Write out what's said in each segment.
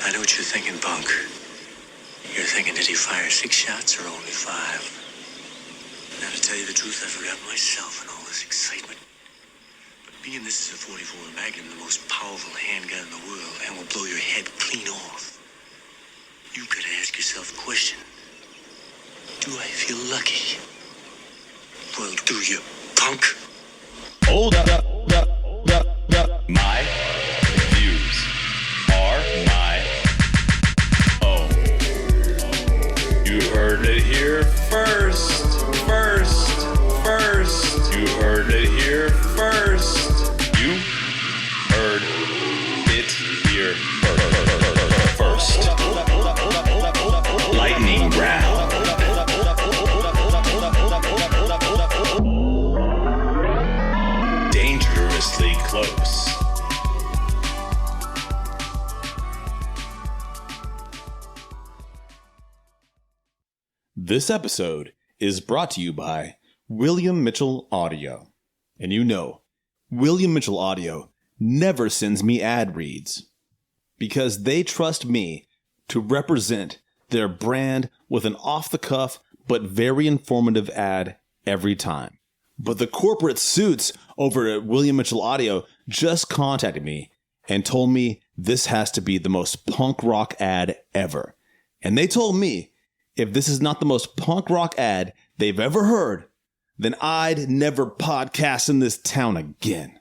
I know what you're thinking, Bunk. You're thinking, did he fire 6 shots or only 5? Now, to tell you the truth, I forgot myself in all this excitement. But being this is a 44 Magnum, the most powerful handgun in the world, and will blow your head clean off, you gotta ask yourself a question. Do I feel lucky? Well, do you, punk? Hold up. My views are my own. You heard it here first. You heard it here first. You heard it here first. Lightning round. Dangerously close. This episode is brought to you by William Mitchell Audio. And you know, William Mitchell Audio never sends me ad reads because they trust me to represent their brand with an off-the-cuff but very informative ad every time. But the corporate suits over at William Mitchell Audio just contacted me and told me this has to be the most punk rock ad ever. And they told me if this is not the most punk rock ad they've ever heard, then I'd never podcast in this town again.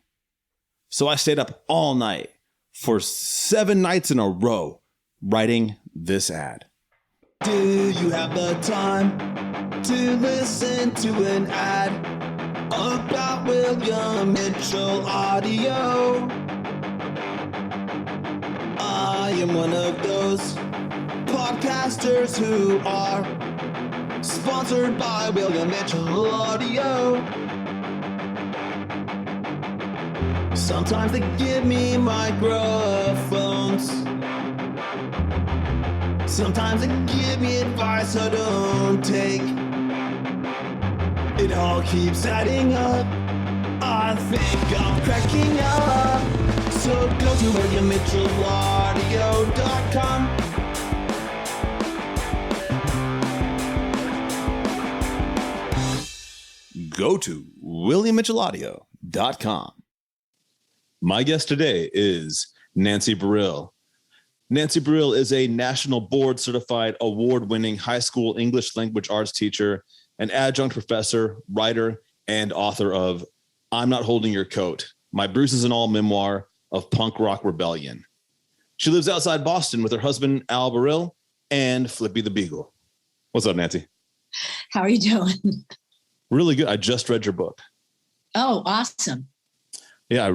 So I stayed up all night for 7 nights in a row writing this ad. Do you have the time to listen to an ad about William Mitchell Audio? I am one of those podcasters who are sponsored by William Mitchell Audio. Sometimes they give me microphones. Sometimes they give me advice I don't take. It all keeps adding up. I think I'm cracking up. So go to WilliamMitchellAudio.com. Go to WilliamMitchellAudio.com. My guest today is Nancy Barile. Nancy Barile is a national board certified award-winning high school English language arts teacher, an adjunct professor, writer, and author of I'm Not Holding Your Coat, my Bruises-and-All memoir of punk rock rebellion. She lives outside Boston with her husband, Al Barile, and Flippy the Beagle. What's up, Nancy? How are you doing? Really good. I just read your book. Oh, awesome. Yeah, I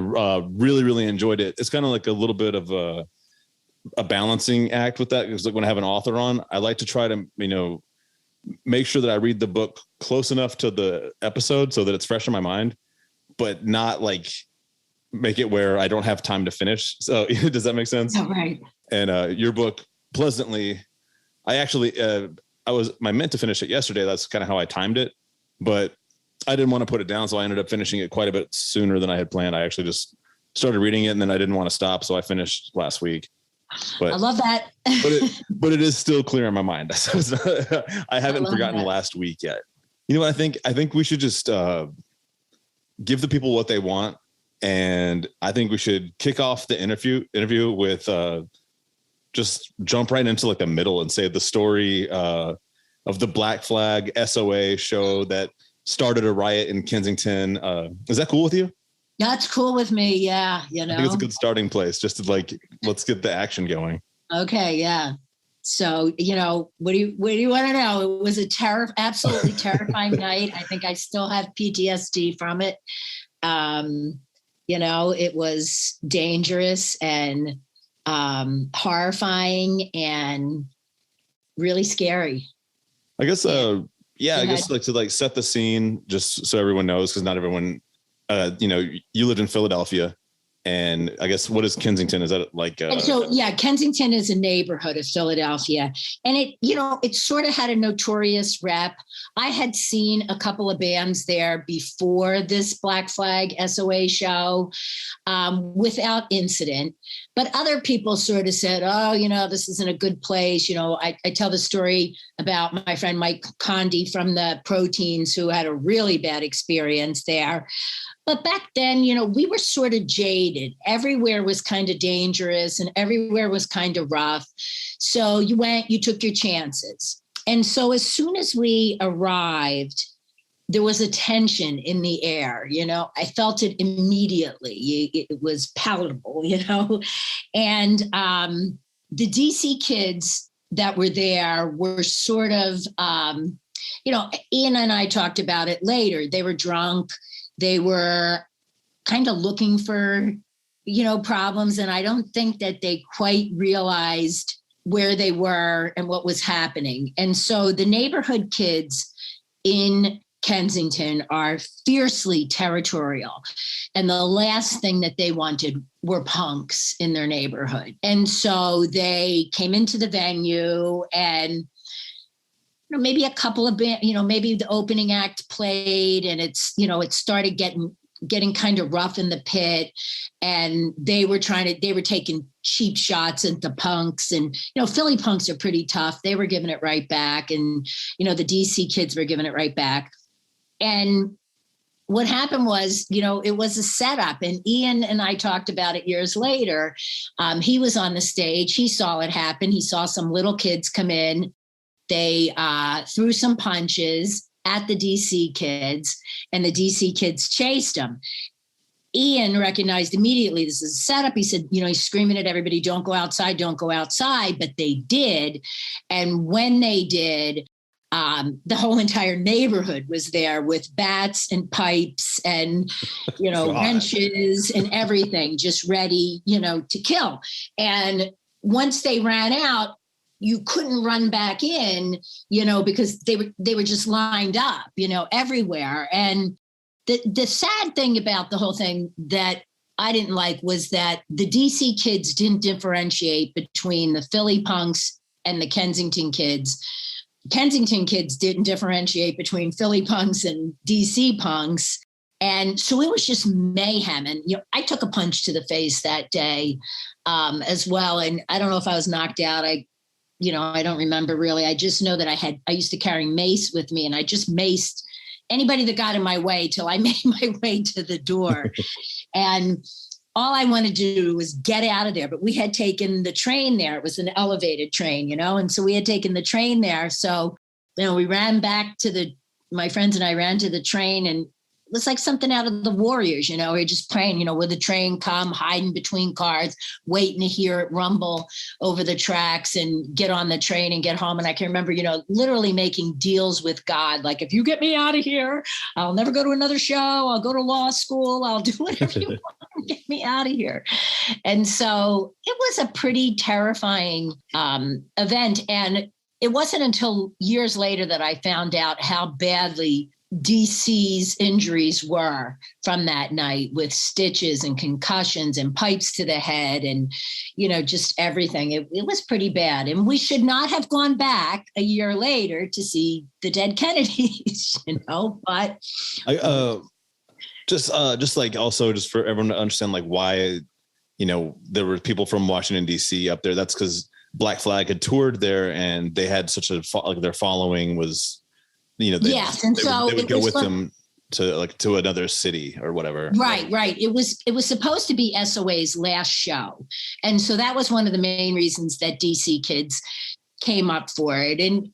really, really enjoyed it. It's kind of like a little bit of a balancing act with that, because like when I have an author on, I like to try to, make sure that I read the book close enough to the episode so that it's fresh in my mind, but not like make it where I don't have time to finish. So does that make sense? Oh, right. And your book, pleasantly, I meant to finish it yesterday. That's kind of how I timed it, but I didn't want to put it down. So I ended up finishing it quite a bit sooner than I had planned. I actually just started reading it and then I didn't want to stop. So I finished last week. But I love that. but it is still clear in my mind. I haven't forgotten last week yet. You know what I think? I think we should just give the people what they want. And I think we should kick off the interview with just jump right into like the middle and say the story of the Black Flag SOA show that started a riot in Kensington. Is that cool with you? That's cool with me. Yeah. I think it's a good starting place just to let's get the action going. Okay. Yeah. So, what do you want to know? It was a absolutely terrifying night. I think I still have PTSD from it. It was dangerous and horrifying and really scary. I guess, I guess to set the scene just so everyone knows, because not everyone, you lived in Philadelphia And I guess, what is Kensington? Is that like And so, yeah, Kensington is a neighborhood of Philadelphia. And it sort of had a notorious rep. I had seen a couple of bands there before this Black Flag SOA show without incident. But other people sort of said, oh, this isn't a good place. I tell the story about my friend Mike Condi from the Proteins, who had a really bad experience there. But back then, we were sort of jaded. Everywhere was kind of dangerous and everywhere was kind of rough. So you took your chances. And so as soon as we arrived, there was a tension in the air. I felt it immediately. It was palatable, and the DC kids that were there were sort of, Ian and I talked about it later. They were drunk. They were kind of looking for, problems. And I don't think that they quite realized where they were and what was happening. And so the neighborhood kids in Kensington are fiercely territorial. And the last thing that they wanted were punks in their neighborhood. And so they came into the venue and maybe a couple of maybe the opening act played and it started getting kind of rough in the pit, and they were taking cheap shots at the punks, and Philly punks are pretty tough. They were giving it right back, and the DC kids were giving it right back. And what happened was, it was a setup, and Ian and I talked about it years later. He was on the stage. He saw it happen. He saw some little kids come in. They threw some punches at the DC kids, and the DC kids chased them. Ian recognized immediately this is a setup. He said, he's screaming at everybody, don't go outside, don't go outside. But they did. And when they did, the whole entire neighborhood was there with bats and pipes and, wrenches and everything, just ready, to kill. And once they ran out, you couldn't run back in, because they were just lined up, everywhere. And the sad thing about the whole thing that I didn't like was that the DC kids didn't differentiate between the Philly punks and the Kensington kids. Kensington kids didn't differentiate between Philly punks and DC punks. And so it was just mayhem. And, I took a punch to the face that day as well. And I don't know if I was knocked out. I don't remember really. I just know that I used to carry mace with me, and I just maced anybody that got in my way till I made my way to the door. And all I wanted to do was get out of there. But we had taken the train there. It was an elevated train, and so we had taken the train there. So, we ran back my friends and I ran to the train, and it was like something out of the Warriors, we're just praying, will the train come, hiding between cars, waiting to hear it rumble over the tracks and get on the train and get home. And I can remember, literally making deals with God. Like, if you get me out of here, I'll never go to another show. I'll go to law school. I'll do whatever you want. Get me out of here. And so it was a pretty terrifying event. And it wasn't until years later that I found out how badly DC's injuries were from that night, with stitches and concussions and pipes to the head and, just everything. It was pretty bad. And we should not have gone back a year later to see the dead Kennedys, but just like also just for everyone to understand, like why, there were people from Washington, DC up there. That's because Black Flag had toured there and they had such their following was, yes. And they would go with them to another city or whatever. Right. It was supposed to be SOA's last show. And so that was one of the main reasons that DC kids came up for it. And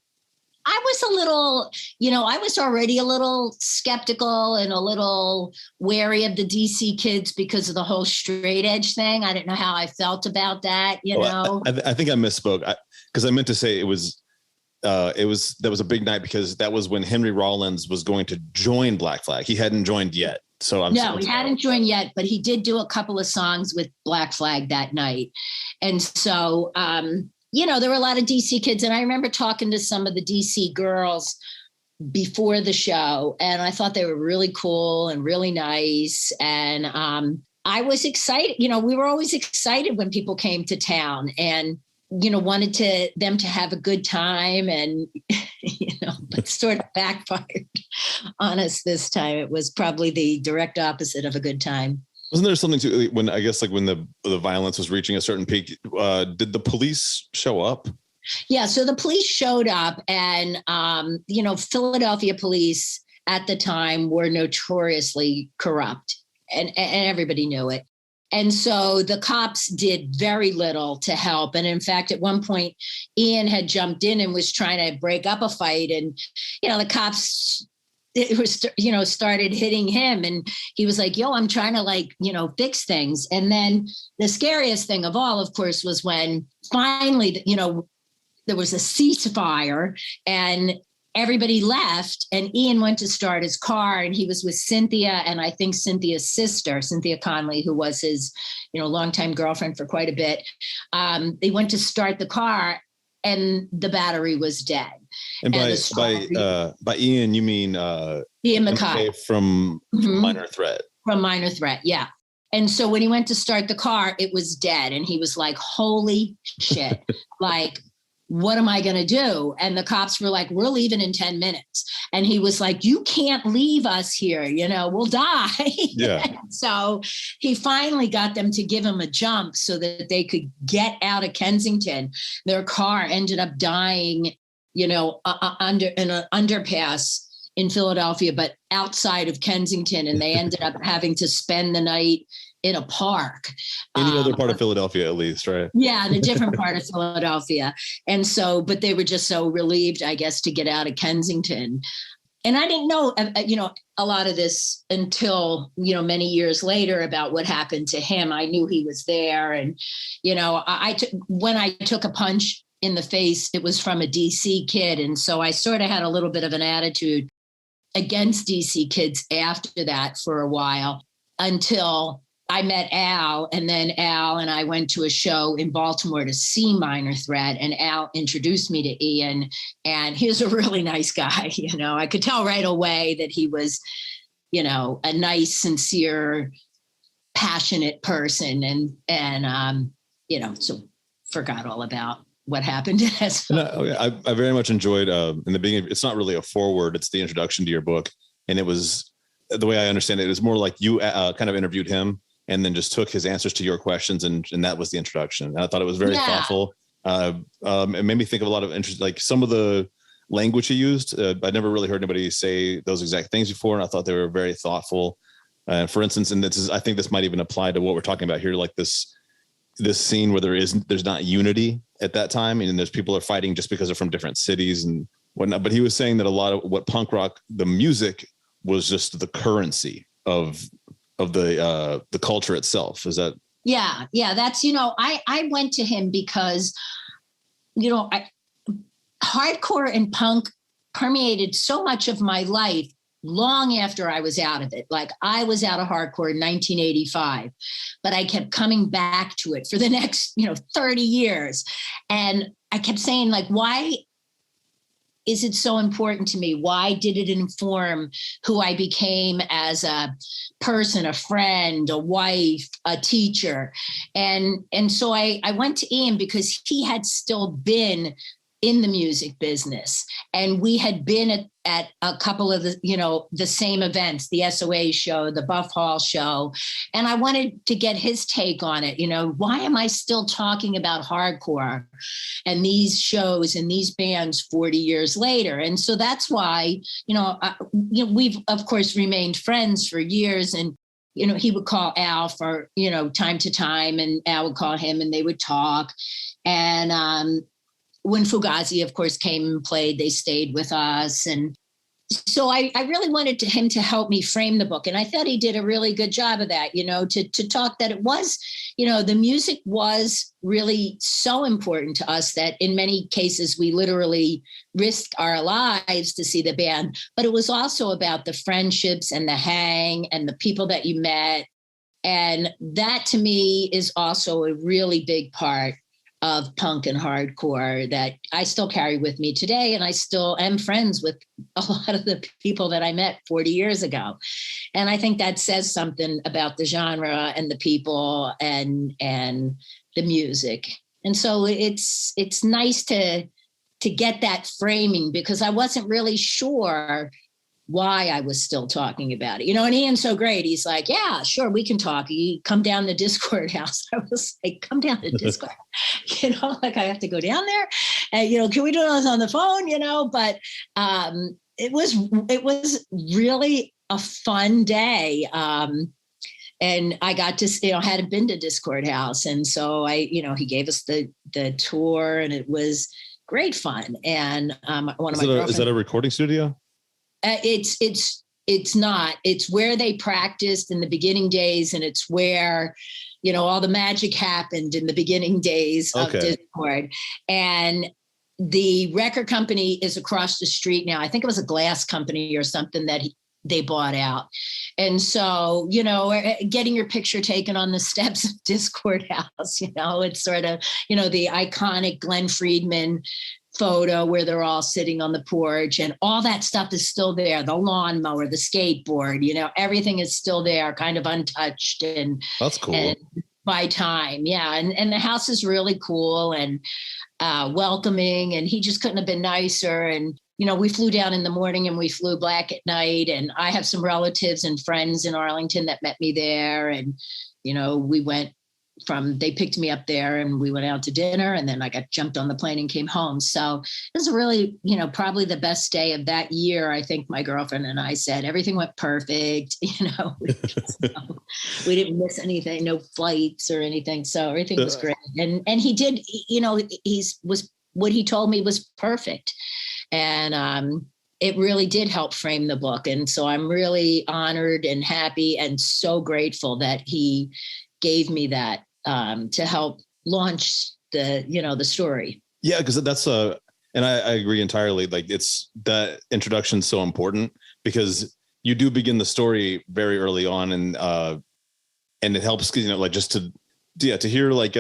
I was already a little skeptical and a little wary of the DC kids because of the whole straight edge thing. I didn't know how I felt about that, I think I misspoke because I meant to say that was a big night because that was when Henry Rollins was going to join Black Flag. He hadn't joined yet. So he hadn't joined yet, but he did do a couple of songs with Black Flag that night. And so, there were a lot of DC kids. And I remember talking to some of the DC girls before the show, and I thought they were really cool and really nice. And I was excited. We were always excited when people came to town and, wanted them to have a good time and, but sort of backfired on us this time. It was probably the direct opposite of a good time. Wasn't there something to when the violence was reaching a certain peak? Did the police show up? Yeah, so the police showed up, and Philadelphia police at the time were notoriously corrupt, and everybody knew it. And so the cops did very little to help. And in fact, at one point, Ian had jumped in and was trying to break up a fight, and the cops started hitting him, and he was like, I'm trying to fix things. And then the scariest thing of all, of course, was when finally, there was a ceasefire and everybody left, and Ian went to start his car, and he was with Cynthia, and I think Cynthia's sister, Cynthia Conley, who was his, longtime girlfriend for quite a bit. They went to start the car, and the battery was dead. And by Ian, you mean Ian MacKay from Minor Threat. From Minor Threat, yeah. And so when he went to start the car, it was dead, and he was like, "Holy shit!" What am I going to do? And the cops were like, we're leaving in 10 minutes. And he was like, you can't leave us here. We'll die. Yeah. So he finally got them to give him a jump so that they could get out of Kensington. Their car ended up dying, under in an underpass in Philadelphia, but outside of Kensington. And they ended up having to spend the night in a park. Any other part of Philadelphia, at least, right? Yeah, in a different part of Philadelphia. And so, but they were just so relieved, I guess, to get out of Kensington. And I didn't know, a lot of this until, many years later about what happened to him. I knew he was there. And, when I took a punch in the face, it was from a DC kid. And so I sort of had a little bit of an attitude against DC kids after that for a while, until I met Al, and then Al and I went to a show in Baltimore to see Minor Threat, and Al introduced me to Ian, and he was a really nice guy. I could tell right away that he was, a nice, sincere, passionate person, and so forgot all about what happened to us. I very much enjoyed in the beginning. It's not really a foreword; it's the introduction to your book, and it was, the way I understand it, is more like you kind of interviewed him and then just took his answers to your questions, and that was the introduction. And I thought it was very thoughtful. It made me think of a lot of interest, like some of the language he used. I'd never really heard anybody say those exact things before, and I thought they were very thoughtful. For instance, and I think this might even apply to what we're talking about here, like this scene where there's not unity at that time, and there's people are fighting just because they're from different cities and whatnot. But he was saying that a lot of what punk rock, the music, was just the currency of the culture itself. Is that? Yeah. That's, I went to him because, hardcore and punk permeated so much of my life long after I was out of it. Like, I was out of hardcore in 1985, but I kept coming back to it for the next, 30 years. And I kept saying, like, why is it so important to me? Why did it inform who I became as a person, a friend, a wife, a teacher? And so I went to Ian because he had still been in the music business, and we had been at a couple of the same events, the SOA show, the Buff Hall show. And I wanted to get his take on it. Why am I still talking about hardcore and these shows and these bands 40 years later? And so that's why, we've of course remained friends for years. And, he would call Al for, time to time, and Al would call him, and they would talk. And, when Fugazi, of course, came and played, they stayed with us. And so I really wanted him to help me frame the book. And I thought he did a really good job of that, to talk that it was, the music was really so important to us that in many cases we literally risked our lives to see the band. But it was also about the friendships and the hang and the people that you met. And that, to me, is also a really big part of punk and hardcore that I still carry with me today. And I still am friends with a lot of the people that I met 40 years ago. And I think that says something about the genre and the people and the music. And so it's nice to get that framing, because I wasn't really sure why I was still talking about it. And Ian's so great. He's like, yeah, sure, we can talk. You come down the Discord house. I was like, come down to Discord. Like I have to go down there and, can we do this on the phone? But it was really a fun day. And I got to, hadn't been to Discord house. And so he gave us the tour, and it was great fun. And is that a recording studio? It's not. It's where they practiced in the beginning days, and it's where, all the magic happened in the beginning days of Discord. And the record company is across the street now. I think it was a glass company or something that they bought out. And so, getting your picture taken on the steps of Discord house, it's sort of, the iconic Glenn Friedman photo where they're all sitting on the porch, and all that stuff is still there. The lawnmower, the skateboard, everything is still there, kind of untouched. And that's cool. And by time. Yeah. And the house is really cool and welcoming, and he just couldn't have been nicer. And, we flew down in the morning and we flew back at night. And I have some relatives and friends in Arlington that met me there. And, we went they picked me up there and we went out to dinner, and then I got jumped on the plane and came home. So it was really, probably the best day of that year. I think my girlfriend and I said everything went perfect. We didn't miss anything, no flights or anything. So everything was great. And he did, what he told me was perfect. And it really did help frame the book. And so I'm really honored and happy and so grateful that he gave me that to help launch the story. Yeah, because that's and I agree entirely. Like, it's that introduction so important, because you do begin the story very early on, and it helps, just to hear like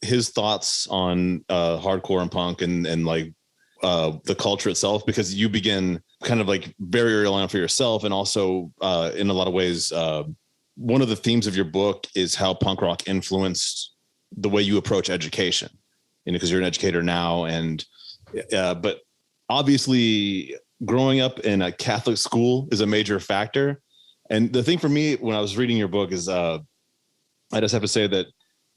his thoughts on hardcore and punk and like the culture itself, because you begin kind of like very early on for yourself, and also in a lot of ways. One of the themes of your book is how punk rock influenced the way you approach education, because you're an educator now. And, but obviously growing up in a Catholic school is a major factor. And the thing for me, when I was reading your book, is I just have to say that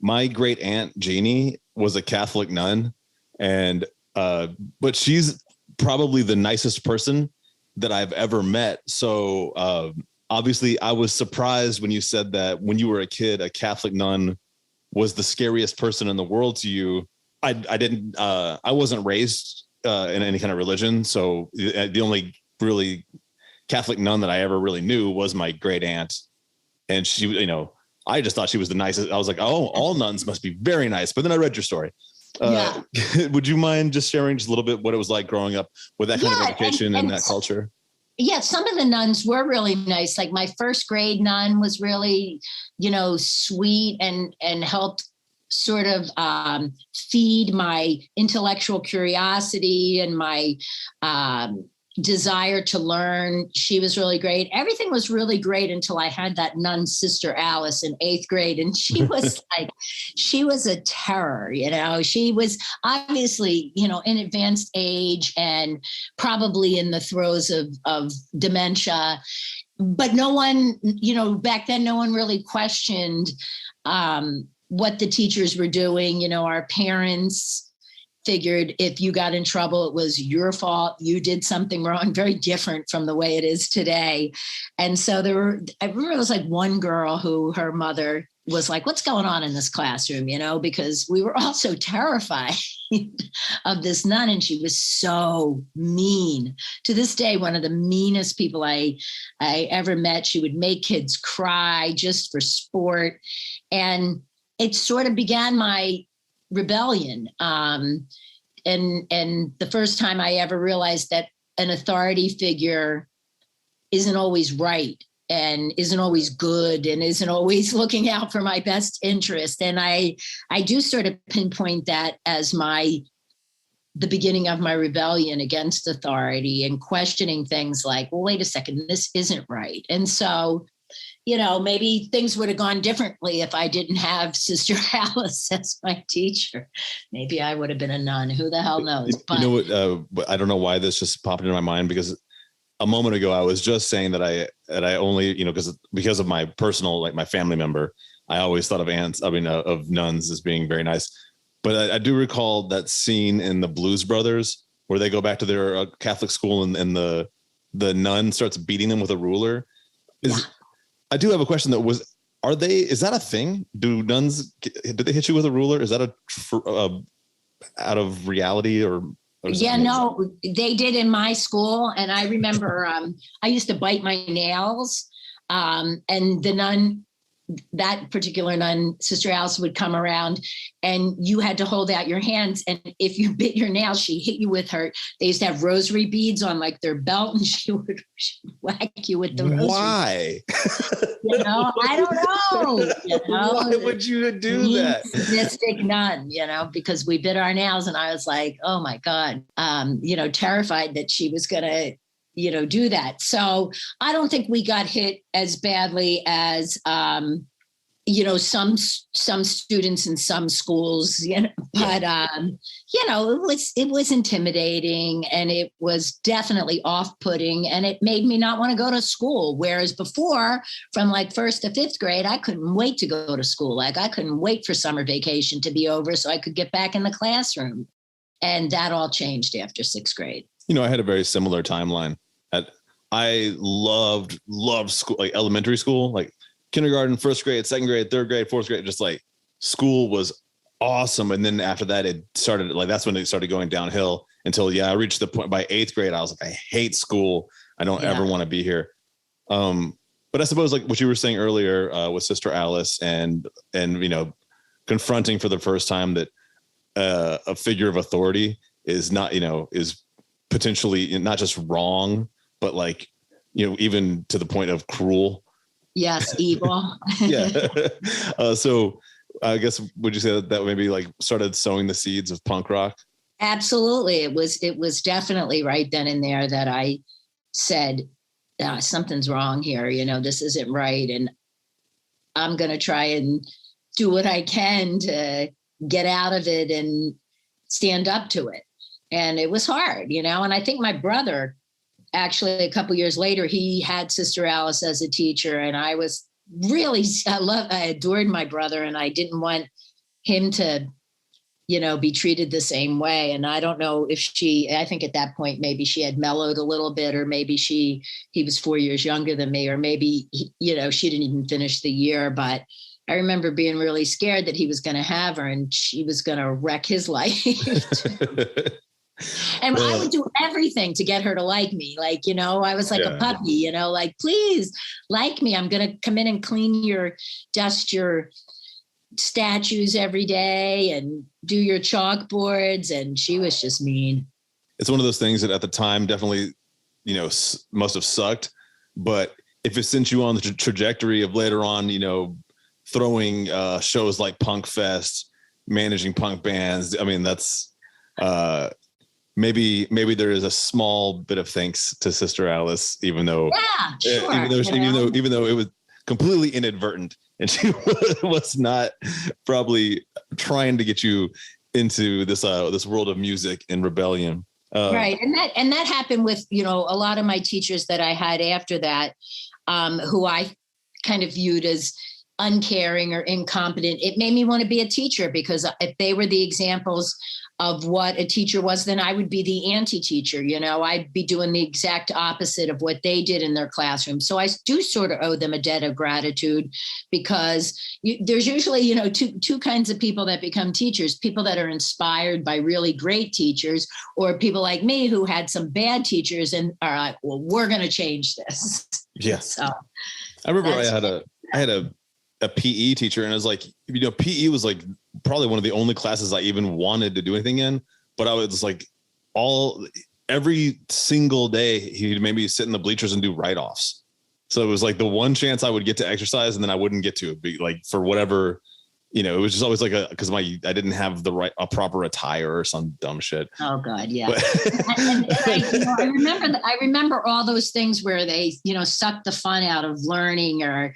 my great aunt Jeannie was a Catholic nun, and, but she's probably the nicest person that I've ever met. So, obviously, I was surprised when you said that when you were a kid, a Catholic nun was the scariest person in the world to you. I wasn't raised in any kind of religion. So the only really Catholic nun that I ever really knew was my great aunt. And she, I just thought she was the nicest. I was like, oh, all nuns must be very nice. But then I read your story. Would you mind just sharing just a little bit what it was like growing up with that kind of education and that culture? Yeah, some of the nuns were really nice. Like my first grade nun was really, sweet and helped sort of feed my intellectual curiosity and my desire to learn. She was really great. Everything was really great until I had that nun sister Alice in 8th grade. And she was she was a terror, she was obviously, in advanced age and probably in the throes of dementia. But no one, back then, no one really questioned what the teachers were doing. Our parents figured if you got in trouble, it was your fault. You did something wrong, very different from the way it is today. And so I remember there was like one girl who her mother was like, what's going on in this classroom? Because we were all so terrified of this nun, and she was so mean. To this day, one of the meanest people I ever met. She would make kids cry just for sport. And it sort of began my rebellion. And the first time I ever realized that an authority figure isn't always right. and isn't always good and isn't always looking out for my best interest. And I do sort of pinpoint that as the beginning of my rebellion against authority and questioning things like, well, wait a second, this isn't right. And so, maybe things would have gone differently if I didn't have Sister Alice as my teacher. Maybe I would have been a nun. Who the hell knows? But you know what? I don't know why this just popped into my mind, because a moment ago I was just saying that I only, because of my personal, like my family member, I always thought of of nuns as being very nice. But I do recall that scene in the Blues Brothers where they go back to their Catholic school and the nun starts beating them with a ruler. I do have a question though. Is that a thing? Do nuns, did they hit you with a ruler? Is that out of reality or yeah, no, they did in my school. And I remember I used to bite my nails, and the nun, that particular nun, Sister Alice, would come around and you had to hold out your hands. And if you bit your nails, she hit you with her. They used to have rosary beads on like their belt, and she would whack you with the rosary. Why? I don't know. Why would you do that? Sadistic nun, because we bit our nails, and I was like, oh my God, terrified that she was going to, do that. So I don't think we got hit as badly as, some students in some schools, but, it was intimidating, and it was definitely off-putting, and it made me not want to go to school. Whereas before, from like 1st to 5th grade, I couldn't wait to go to school. Like I couldn't wait for summer vacation to be over so I could get back in the classroom. And that all changed after 6th grade. I had a very similar timeline. I loved school, like elementary school, like kindergarten, 1st grade, 2nd grade, 3rd grade, 4th grade, just like school was awesome. And then after that, it started like, that's when it started going downhill until, I reached the point by 8th grade. I was like, I hate school. I don't ever want to be here. But I suppose like what you were saying earlier with Sister Alice and, confronting for the first time that a figure of authority is not, is potentially not just wrong, but like, even to the point of cruel. Yes, evil. Yeah. So I guess, would you say that maybe like started sowing the seeds of punk rock? Absolutely. It was definitely right then and there that I said, something's wrong here. This isn't right. And I'm going to try and do what I can to get out of it and stand up to it. And it was hard, and I think my brother, actually a couple years later, he had Sister Alice as a teacher, and I was really, I adored my brother, and I didn't want him to, be treated the same way. And I don't know if I think at that point, maybe she had mellowed a little bit, or maybe he was 4 years younger than me, or maybe, she didn't even finish the year. But I remember being really scared that he was going to have her and she was going to wreck his life. And I would do everything to get her to like me. Like, I was like a puppy, like, please like me. I'm going to come in and dust your statues every day and do your chalkboards. And she was just mean. It's one of those things that at the time definitely, must have sucked. But if it sent you on the trajectory of later on, throwing shows like Punk Fest, managing punk bands, I mean, that's maybe there is a small bit of thanks to Sister Alice, even though even though it was completely inadvertent and she was not probably trying to get you into this world of music and rebellion. Right. And that happened with, a lot of my teachers that I had after that, who I kind of viewed as uncaring or incompetent. It made me want to be a teacher, because if they were the examples of what a teacher was, then I would be the anti-teacher. I'd be doing the exact opposite of what they did in their classroom. So I do sort of owe them a debt of gratitude, because there's usually, two kinds of people that become teachers: people that are inspired by really great teachers, or people like me who had some bad teachers and are like, well, we're going to change this. Yes. So I remember I had a PE teacher, and it was like, PE was like probably one of the only classes I even wanted to do anything in, but I was like every single day he'd maybe sit in the bleachers and do write-offs. So it was like the one chance I would get to exercise, and then I wouldn't get to it, be like for whatever, you know, it was just always like because I didn't have a proper attire or some dumb shit. Oh God, yeah. But, I remember all those things where they, suck the fun out of learning or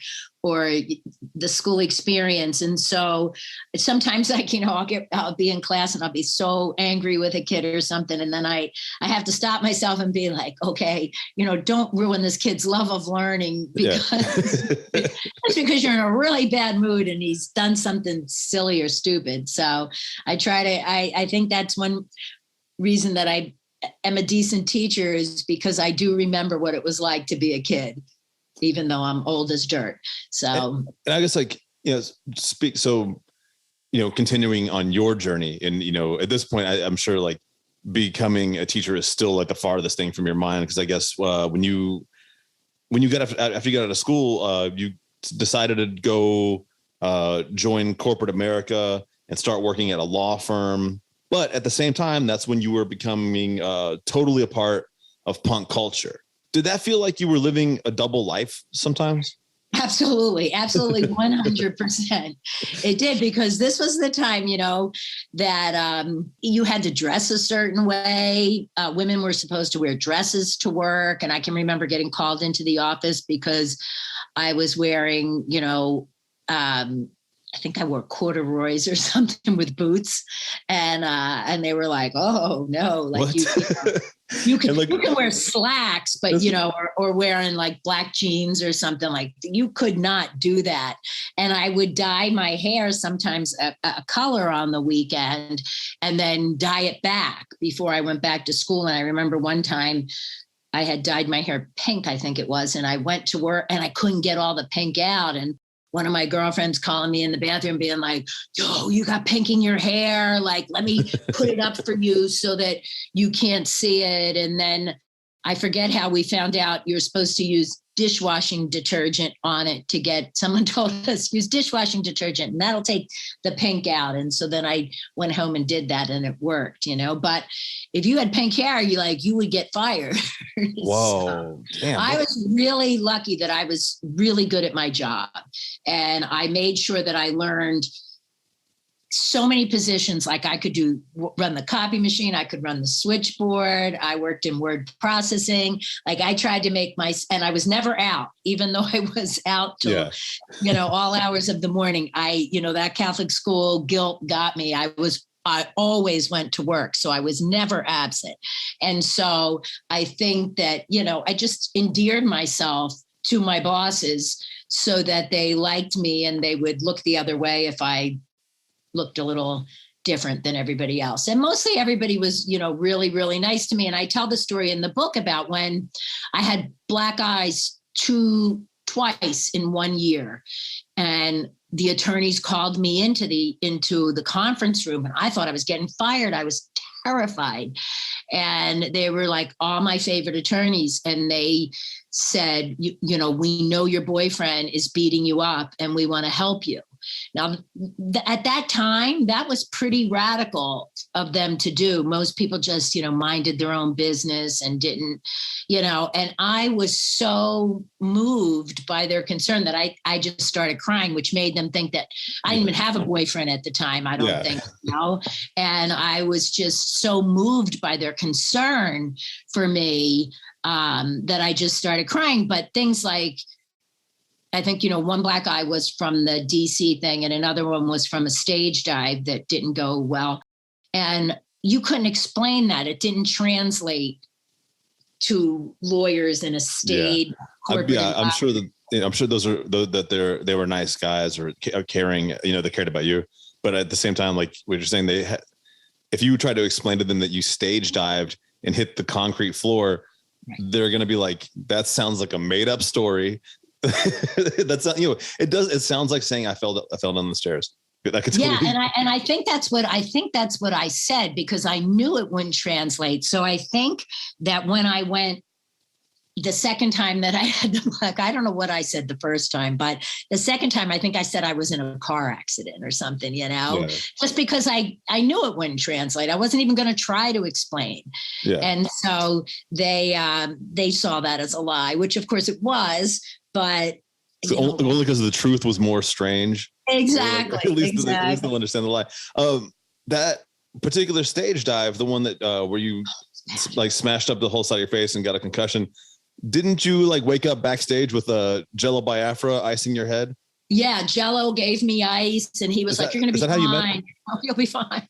the school experience. And so sometimes I'll be in class and I'll be so angry with a kid or something. And then I have to stop myself and be like, okay, don't ruin this kid's love of learning because because you're in a really bad mood and he's done something silly or stupid. So I think that's one reason that I am a decent teacher is because I do remember what it was like to be a kid, even though I'm old as dirt. So, and I guess continuing on your journey and, at this point, I'm sure like becoming a teacher is still like the farthest thing from your mind. Cause I guess when you got after you got out of school, you decided to go join corporate America and start working at a law firm. But at the same time, that's when you were becoming totally a part of punk culture. Did that feel like you were living a double life sometimes? Absolutely. 100%. It did, because this was the time, that you had to dress a certain way. Women were supposed to wear dresses to work. And I can remember getting called into the office because I was wearing, I think I wore corduroys or something with boots, and they were like, "Oh no, like you can wear slacks, but or wearing like black jeans or something, like you could not do that." And I would dye my hair sometimes a color on the weekend, and then dye it back before I went back to school. And I remember one time I had dyed my hair pink, I think it was, and I went to work and I couldn't get all the pink out, and one of my girlfriends calling me in the bathroom being like, "Yo, you got pink in your hair. Like, let me put it up for you so that you can't see it." And then I forget how we found out you're supposed to use dishwashing detergent on it to get, someone told us, use dishwashing detergent and that'll take the pink out. And so then I went home and did that and it worked, But if you had pink hair, you would get fired. Whoa. So damn. I was really lucky that I was really good at my job. And I made sure that I learned so many positions. Like I could run the copy machine. I could run the switchboard. I worked in word processing. Like I tried to make and I was never out, even though I was out till, all hours of the morning. That Catholic school guilt got me. I always went to work. So I was never absent. And so I think that, I just endeared myself to my bosses so that they liked me and they would look the other way if I looked a little different than everybody else. And mostly everybody was, really, really nice to me. And I tell the story in the book about when I had black eyes twice in 1 year. And the attorneys called me into the conference room and I thought I was getting fired. I was terrified. And they were like all my favorite attorneys. And they said, we know your boyfriend is beating you up and we want to help you. Now, at that time, that was pretty radical of them to do. Most people just, minded their own business and didn't, and I was so moved by their concern that I just started crying, which made them think that I didn't even have a boyfriend at the time. I don't think, and I was just so moved by their concern for me that I just started crying. But things like, I think, one black eye was from the DC thing and another one was from a stage dive that didn't go well. And you couldn't explain that. It didn't translate to lawyers in a state corporate. I'm sure that they were nice guys or caring, they cared about you. But at the same time, like what you're saying, if you try to explain to them that you stage dived and hit the concrete floor, they're going to be like, that sounds like a made up story. That's not, it sounds like saying I fell down the stairs. And I think that's what I said, because I knew it wouldn't translate. So I think that when I went the second time that I had the black, I don't know what I said the first time, but the second time I think I said I was in a car accident or something, just because I knew it wouldn't translate. I wasn't even going to try to explain. Yeah. And so they saw that as a lie, which of course it was, but so only because the truth was more strange. Exactly. At least they'll understand the lie. That particular stage dive, the one that where you like smashed up the whole side of your face and got a concussion. Didn't you like wake up backstage with a Jello Biafra icing your head? Yeah, Jello gave me ice, and he was like, "You're going to be fine. You'll be fine."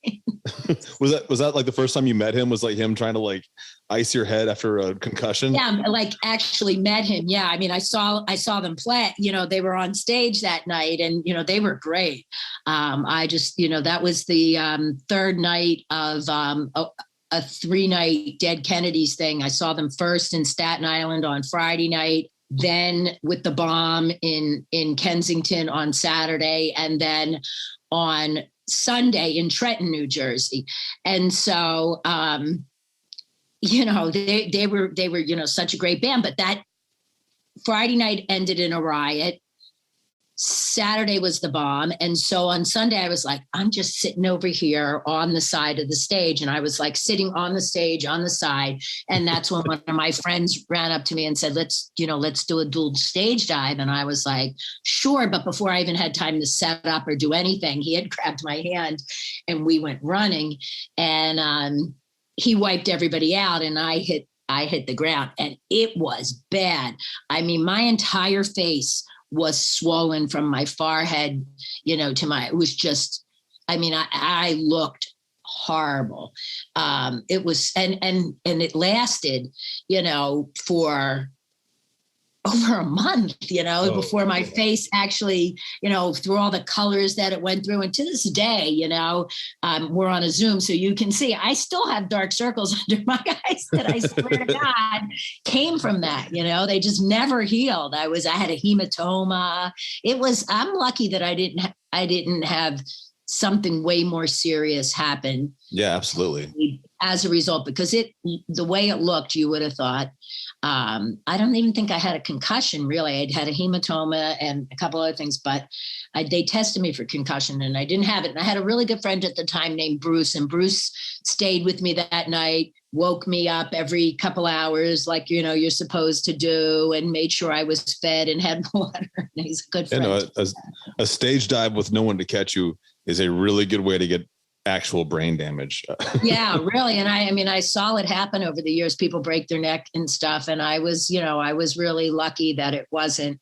was that like the first time you met him? Was like him trying to like ice your head after a concussion? Yeah, like actually met him. Yeah, I mean, I saw them play. They were on stage that night, and they were great. I just that was the third night of a 3-night Dead Kennedys thing. I saw them first in Staten Island on Friday night, then with the bomb in Kensington on Saturday, and then on Sunday in Trenton, New Jersey. And so, they were, such a great band, but that Friday night ended in a riot. Saturday was the bomb. And so on Sunday, I was like, I'm just sitting over here on the side of the stage. And I was like sitting on the stage on the side. And that's when one of my friends ran up to me and said, let's do a dual stage dive. And I was like, sure. But before I even had time to set up or do anything, he had grabbed my hand and we went running, and he wiped everybody out, and I hit the ground, and it was bad. I mean, my entire face was swollen from my forehead, it was just, I mean, I looked horrible. It was, and it lasted, for over a month, before my face actually, through all the colors that it went through. And to this day, we're on a Zoom, so you can see I still have dark circles under my eyes that I swear to God came from that. They just never healed. I had a hematoma. I'm lucky that I didn't have something way more serious happen. Yeah, absolutely. As a result, because the way it looked, you would have thought. I don't even think I had a concussion, really. I'd had a hematoma and a couple other things, but they tested me for concussion and I didn't have it. And I had a really good friend at the time named Bruce, and Bruce stayed with me that night, woke me up every couple hours, like, you're supposed to do, and made sure I was fed and had water. And he's a good friend. A stage dive with no one to catch you is a really good way to get actual brain damage. Yeah, really. And I saw it happen over the years. People break their neck and stuff. And I was really lucky that it wasn't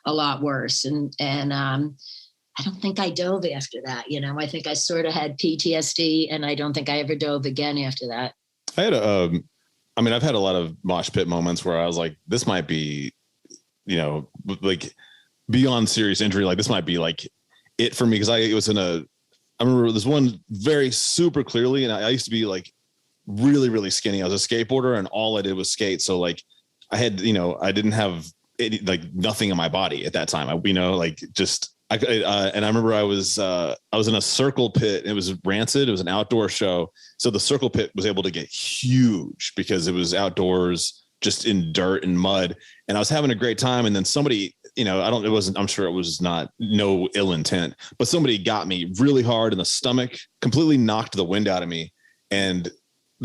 a lot worse. And I don't think I dove after that. I think I sort of had PTSD, and I don't think I ever dove again after that. I've had a lot of mosh pit moments where I was like, this might be, like beyond serious injury. Like this might be like it for me. Cause I remember this one very super clearly. And I used to be like really, really skinny. I was a skateboarder and all I did was skate. So like I had, I didn't have any, like nothing in my body at that time. And I remember I was in a circle pit. It was Rancid. It was an outdoor show. So the circle pit was able to get huge because it was outdoors, just in dirt and mud. And I was having a great time. And then somebody, I'm sure it was not no ill intent, but somebody got me really hard in the stomach, completely knocked the wind out of me. And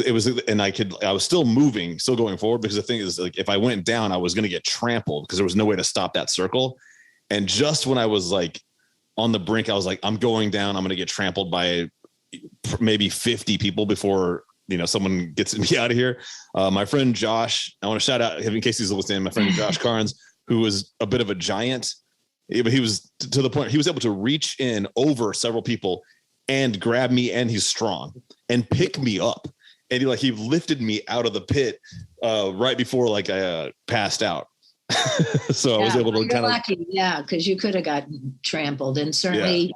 I was still moving, still going forward, because the thing is, like, if I went down, I was going to get trampled because there was no way to stop that circle. And just when I was like on the brink, I was like, I'm going down. I'm going to get trampled by maybe 50 people before, someone gets me out of here. My friend Josh, I want to shout out in case he's listening, my friend Josh Carnes, who was a bit of a giant, but he was to the point he was able to reach in over several people and grab me, and he's strong, and pick me up. And he lifted me out of the pit right before I passed out. So I was able to kind of lucky, because you could have gotten trampled, and certainly,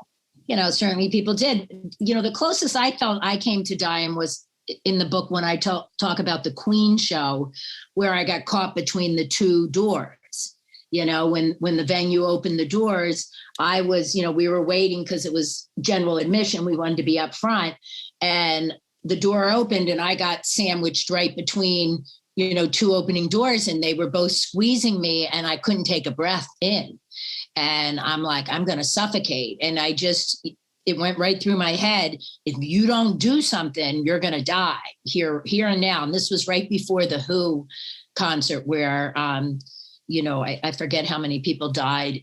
certainly people did. The closest I felt I came to dying was in the book when I talk about the Queen show, where I got caught between the two doors. When the venue opened the doors, I was, we were waiting because it was general admission. We wanted to be up front, and the door opened and I got sandwiched right between, two opening doors, and they were both squeezing me, and I couldn't take a breath in. And I'm like, I'm going to suffocate. And it went right through my head. If you don't do something, you're going to die here and now. And this was right before the Who concert where, I forget how many people died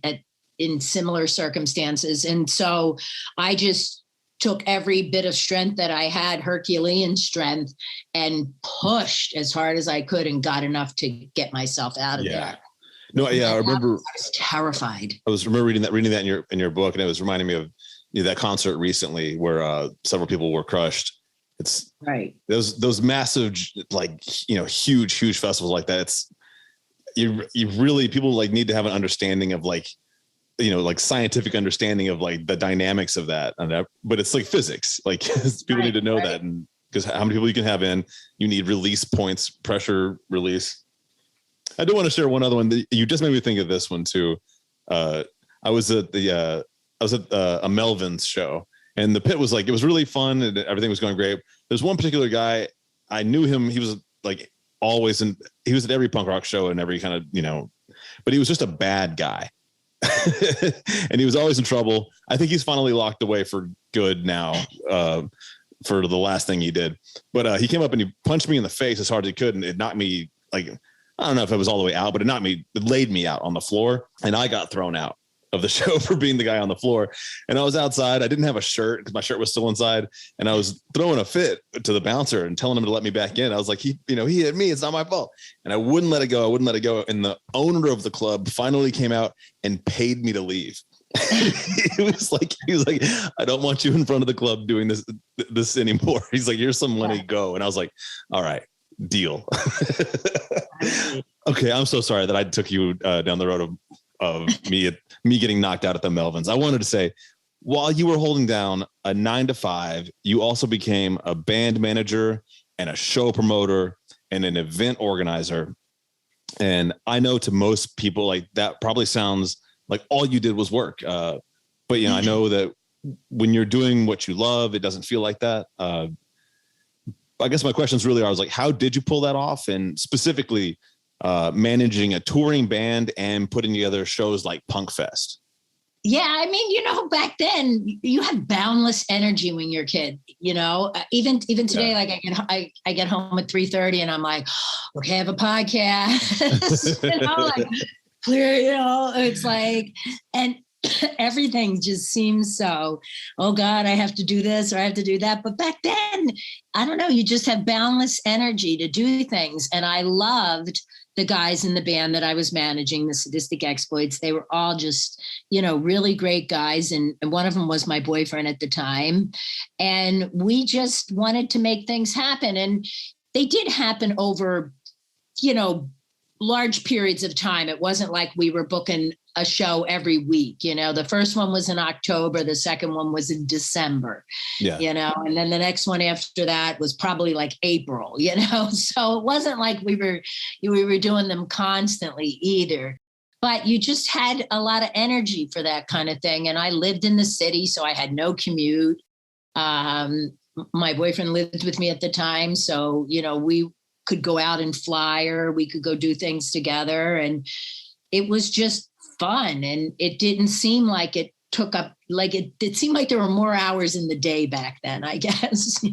in similar circumstances. And so I just took every bit of strength that I had, Herculean strength, and pushed as hard as I could and got enough to get myself out of there. No, yeah, I remember. I was terrified. I remember reading that in your book, and it was reminding me of that concert recently where several people were crushed. It's right. Those massive, huge festivals like that. It's you really, people like need to have an understanding of scientific understanding of like the dynamics of that. But it's like physics, like people need to know that, and because how many people you can have in, you need release points, pressure release. I do want to share one other one. You just made me think of this one too. I was at a Melvins show, and the pit was like, it was really fun and everything was going great. There's one particular guy, I knew him. He was like he was at every punk rock show and every kind of, but he was just a bad guy. And he was always in trouble. I think he's finally locked away for good now, for the last thing he did. But he came up and he punched me in the face as hard as he could, and it knocked me, like, I don't know if it was all the way out, but it laid me out on the floor, and I got thrown out of the show for being the guy on the floor. And I was outside. I didn't have a shirt because my shirt was still inside, and I was throwing a fit to the bouncer and telling him to let me back in. I was like, he hit me. It's not my fault. And I wouldn't let it go. And the owner of the club finally came out and paid me to leave. he was like, I don't want you in front of the club doing this anymore. He's like, here's some money, go. And I was like, all right, deal. Okay, I'm so sorry that I took you down the road of me getting knocked out at the Melvins. I wanted to say, while you were holding down a 9-to-5, you also became a band manager and a show promoter and an event organizer. And I know to most people, like, that probably sounds like all you did was work. But I know that when you're doing what you love, it doesn't feel like that. I guess my questions really are, like, how did you pull that off? And specifically, managing a touring band and putting together shows like Punk Fest. Yeah, I mean, back then you had boundless energy when you're a kid. Even today, like I get home at 3:30 and I'm like, okay, I have a podcast. Like clear. It's like, and everything just seems so, oh God, I have to do this or I have to do that. But back then, I don't know, you just have boundless energy to do things. And I loved the guys in the band that I was managing, the Sadistic Exploits. They were all just, really great guys. And one of them was my boyfriend at the time. And we just wanted to make things happen. And they did happen over, large periods of time. It wasn't like we were booking a show every week. The first one was in October. The second one was in December, and then the next one after that was probably like April, so it wasn't like we were doing them constantly either, but you just had a lot of energy for that kind of thing. And I lived in the city, so I had no commute. My boyfriend lived with me at the time. So, we could go out and fly, or we could go do things together. And it was just fun. And it didn't seem like it took up, like it seemed like there were more hours in the day back then, I guess,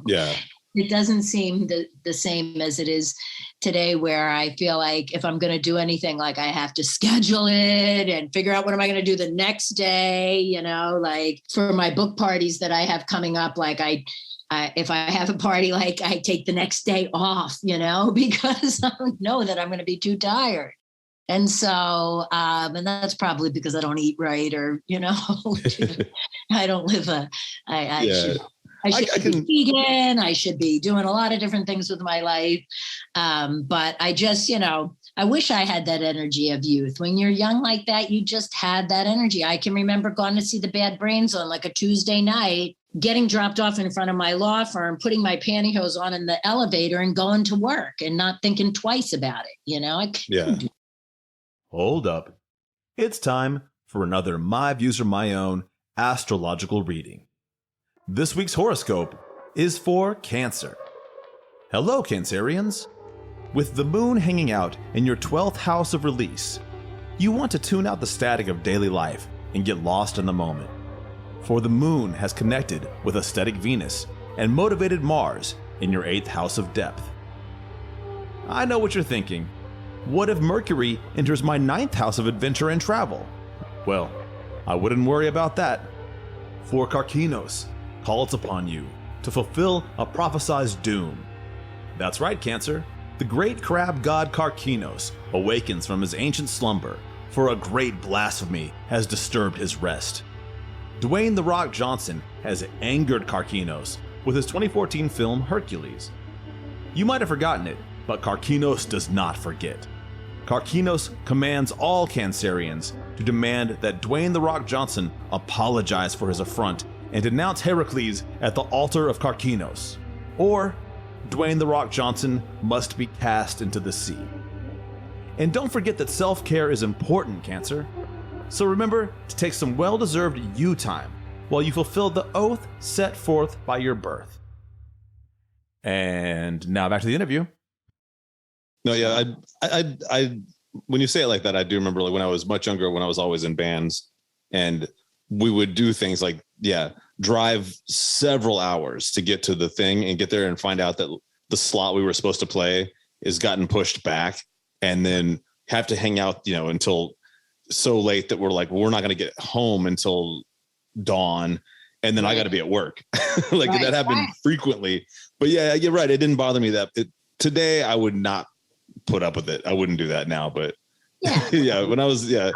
Yeah. It doesn't seem the same as it is today, where I feel like if I'm going to do anything, like I have to schedule it and figure out what am I going to do the next day, like for my book parties that I have coming up, like if I have a party, like I take the next day off, because I know that I'm going to be too tired. And so, and that's probably because I don't eat right, or, I don't live I should be vegan. I should be doing a lot of different things with my life. But I just, I wish I had that energy of youth. When you're young like that, you just had that energy. I can remember going to see the Bad Brains on like a Tuesday night, getting dropped off in front of my law firm, putting my pantyhose on in the elevator and going to work and not thinking twice about it. Yeah. Hold up. It's time for another My Views Are My Own astrological reading. This week's horoscope is for Cancer. Hello, Cancerians. With the moon hanging out in your 12th house of release, you want to tune out the static of daily life and get lost in the moment. For the moon has connected with aesthetic Venus and motivated Mars in your 8th house of depth. I know what you're thinking. What if Mercury enters my 9th house of adventure and travel? Well, I wouldn't worry about that. For Karkinos calls upon you to fulfill a prophesized doom. That's right, Cancer. The great crab god Karkinos awakens from his ancient slumber, for a great blasphemy has disturbed his rest. Dwayne "The Rock" Johnson has angered Karkinos with his 2014 film Hercules. You might have forgotten it, but Karkinos does not forget. Karkinos commands all Cancerians to demand that Dwayne "The Rock" Johnson apologize for his affront and denounce Heracles at the altar of Karkinos, or Dwayne "The Rock" Johnson must be cast into the sea. And don't forget that self-care is important, Cancer. So remember to take some well-deserved you time while you fulfill the oath set forth by your birth. And now back to the interview. No, yeah, I when you say it like that, I do remember like when I was much younger, when I was always in bands, and we would do things like, drive several hours to get to the thing and get there and find out that the slot we were supposed to play is gotten pushed back, and then have to hang out, until so late that we're like, well, we're not going to get home until dawn. And then I got to be at work. That happened frequently, but yeah, you're right. It didn't bother me today. I would not put up with it. I wouldn't do that now, but yeah, when I was, in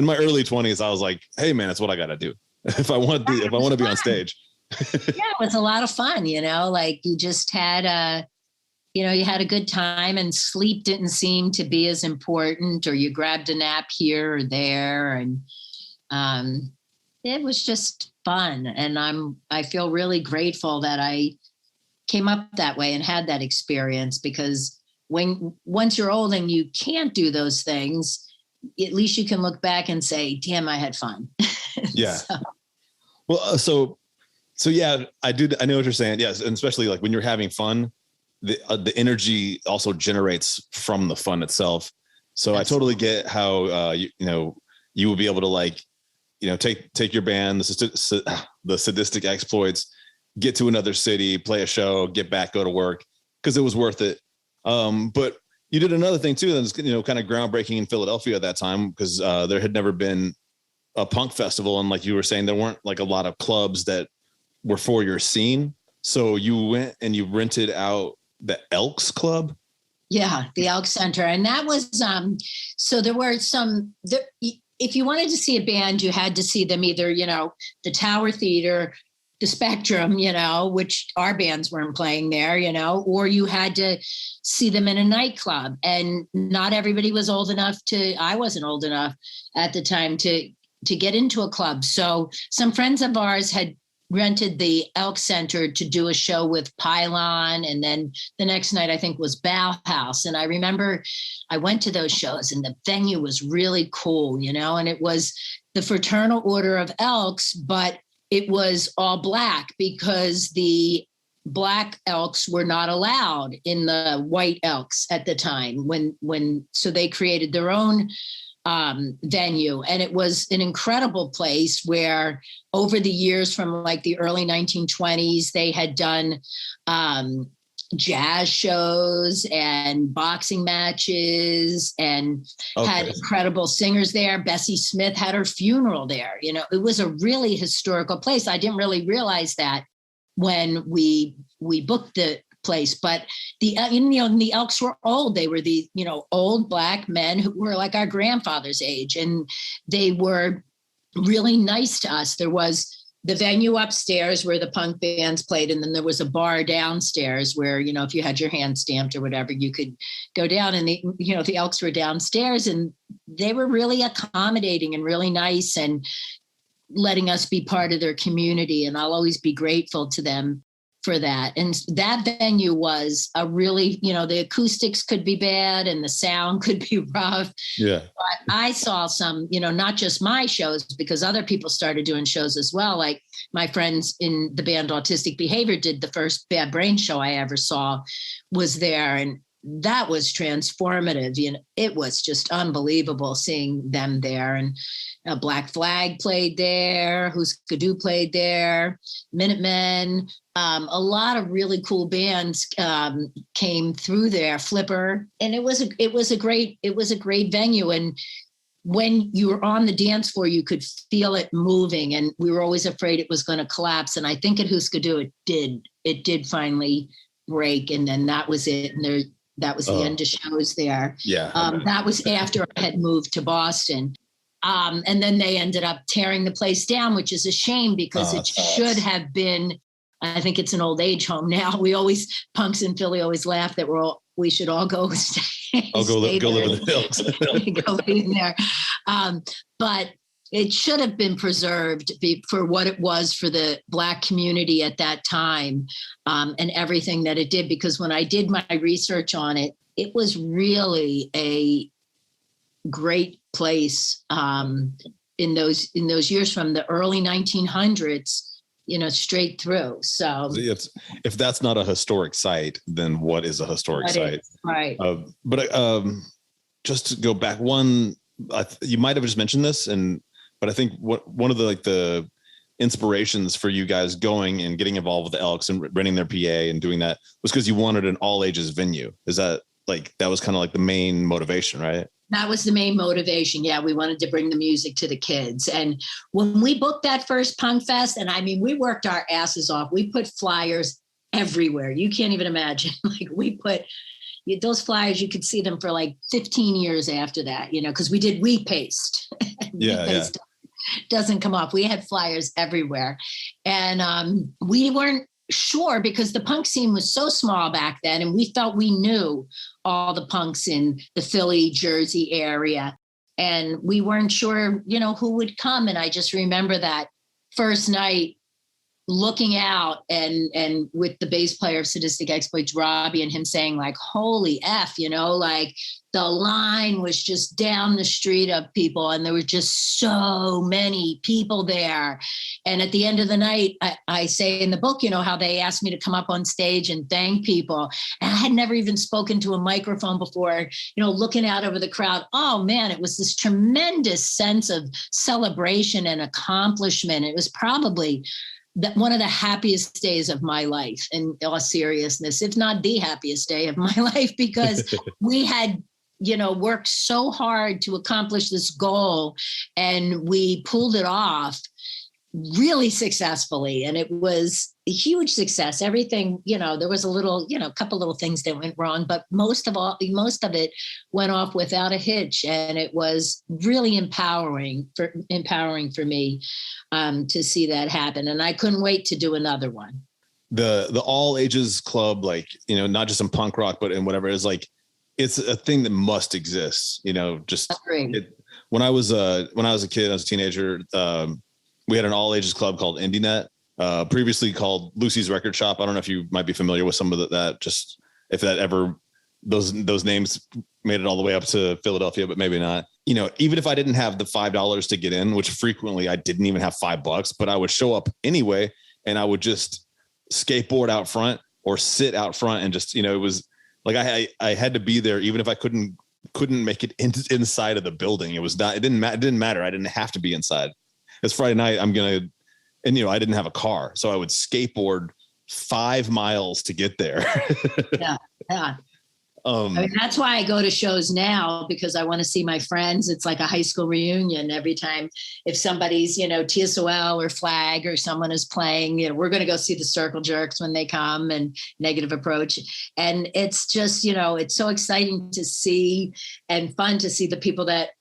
my early 20s, I was like, hey man, that's what I got to do. If I want to be on stage. It was a lot of fun, like you just had you had a good time, and sleep didn't seem to be as important, or you grabbed a nap here or there. And it was just fun. And I feel really grateful that I came up that way and had that experience, because once you're old and you can't do those things, at least you can look back and say, damn, I had fun. Yeah. Well, so yeah, I know what you're saying. Yes. And especially like when you're having fun, the energy also generates from the fun itself. So absolutely. I totally get how, you will be able to take your band, the Sadistic Exploits, get to another city, play a show, get back, go to work, because it was worth it. But you did another thing too that was, kind of groundbreaking in Philadelphia at that time, because there had never been a punk festival. And like you were saying, there weren't like a lot of clubs that were for your scene. So you went and you rented out the Elks Club. Yeah, the Elks Center. And that was, so there were if you wanted to see a band, you had to see them either, the Tower Theater, the Spectrum, which our bands weren't playing there, or you had to see them in a nightclub. And not everybody was old enough I wasn't old enough at the time to get into a club. So some friends of ours had rented the Elk Center to do a show with Pylon. And then the next night, I think, was Bauhaus. And I remember I went to those shows and the venue was really cool, and it was the Fraternal Order of Elks, but it was all black because the Black Elks were not allowed in the White Elks at the time so they created their own venue. And it was an incredible place where over the years from like the early 1920s, they had done jazz shows and boxing matches and had incredible singers there. Bessie Smith had her funeral there. It was a really historical place. I didn't really realize that when we booked the place, but the Elks were old. They were the old black men who were like our grandfather's age, and they were really nice to us. There was the venue upstairs where the punk bands played, and then there was a bar downstairs where if you had your hand stamped or whatever, you could go down. And the Elks were downstairs, and they were really accommodating and really nice and letting us be part of their community. And I'll always be grateful to them for that. And that venue was a really, the acoustics could be bad and the sound could be rough. Yeah. But I saw some, not just my shows, because other people started doing shows as well. Like my friends in the band Autistic Behavior did the first Bad Brain show I ever saw was there. And that was transformative. It was just unbelievable seeing them there. And Black Flag played there, Skidoo played there, Minutemen, a lot of really cool bands came through there, Flipper, and it was a great venue. And when you were on the dance floor, you could feel it moving, and we were always afraid it was going to collapse. And I think at Skidoo it did finally break, and then that was it. And that was the end of shows there. Yeah. That was after I had moved to Boston. And then they ended up tearing the place down, which is a shame because it should have been, I think it's an old age home now. Punks in Philly always laugh that we should all go stay. Go live in the hills. Go in there. But it should have been preserved for what it was for the Black community at that time, and everything that it did. Because when I did my research on it, it was really a great place in those years from the early 1900s, straight through. So if that's not a historic site, then what is a historic site? Right. But just to go back, you might have just mentioned this, but I think one of the inspirations for you guys going and getting involved with the Elks and renting their PA and doing that was because you wanted an all ages venue. Is that that was kind of the main motivation, right? That was the main motivation. Yeah, we wanted to bring the music to the kids. And when we booked that first Punk Fest, and I mean, we worked our asses off. We put flyers everywhere. You can't even imagine. We put those flyers, you could see them for 15 years after that, because we paste. Yeah. Doesn't come off. We had flyers everywhere. And we weren't sure because the punk scene was so small back then, and we felt we knew all the punks in the Philly, Jersey area, and we weren't sure, who would come. And I just remember that first night looking out and with the bass player of Sadistic Exploits, Robbie, and him saying holy F, the line was just down the street of people, and there were just so many people there. And at the end of the night, I say in the book, how they asked me to come up on stage and thank people. And I had never even spoken to a microphone before, looking out over the crowd. Oh man, it was this tremendous sense of celebration and accomplishment. It was probably one of the happiest days of my life, in all seriousness, if not the happiest day of my life, because we had worked so hard to accomplish this goal, and we pulled it off really successfully. And it was a huge success. Everything, there was a couple little things that went wrong, but most of it went off without a hitch. And it was really empowering for me to see that happen. And I couldn't wait to do another one. The all ages club, not just in punk rock, but in whatever, is it's a thing that must exist, when I was a kid, I was a teenager, we had an all ages club called IndieNet, previously called Lucy's Record Shop. I don't know if you might be familiar with some of that, just if that ever, those names made it all the way up to Philadelphia, but maybe not. Even if I didn't have the $5 to get in, which frequently I didn't even have $5, but I would show up anyway, and I would just skateboard out front or sit out front and just, it was I had to be there even if I couldn't make it inside of the building. It didn't matter. I didn't have to be inside. It's Friday night. I didn't have a car, so I would skateboard 5 miles to get there. Yeah. That's why I go to shows now, because I want to see my friends. It's like a high school reunion every time. If somebody's, TSOL or Flag or someone is playing, we're going to go see the Circle Jerks when they come, and Negative Approach. And it's just, it's so exciting to see and fun to see the people that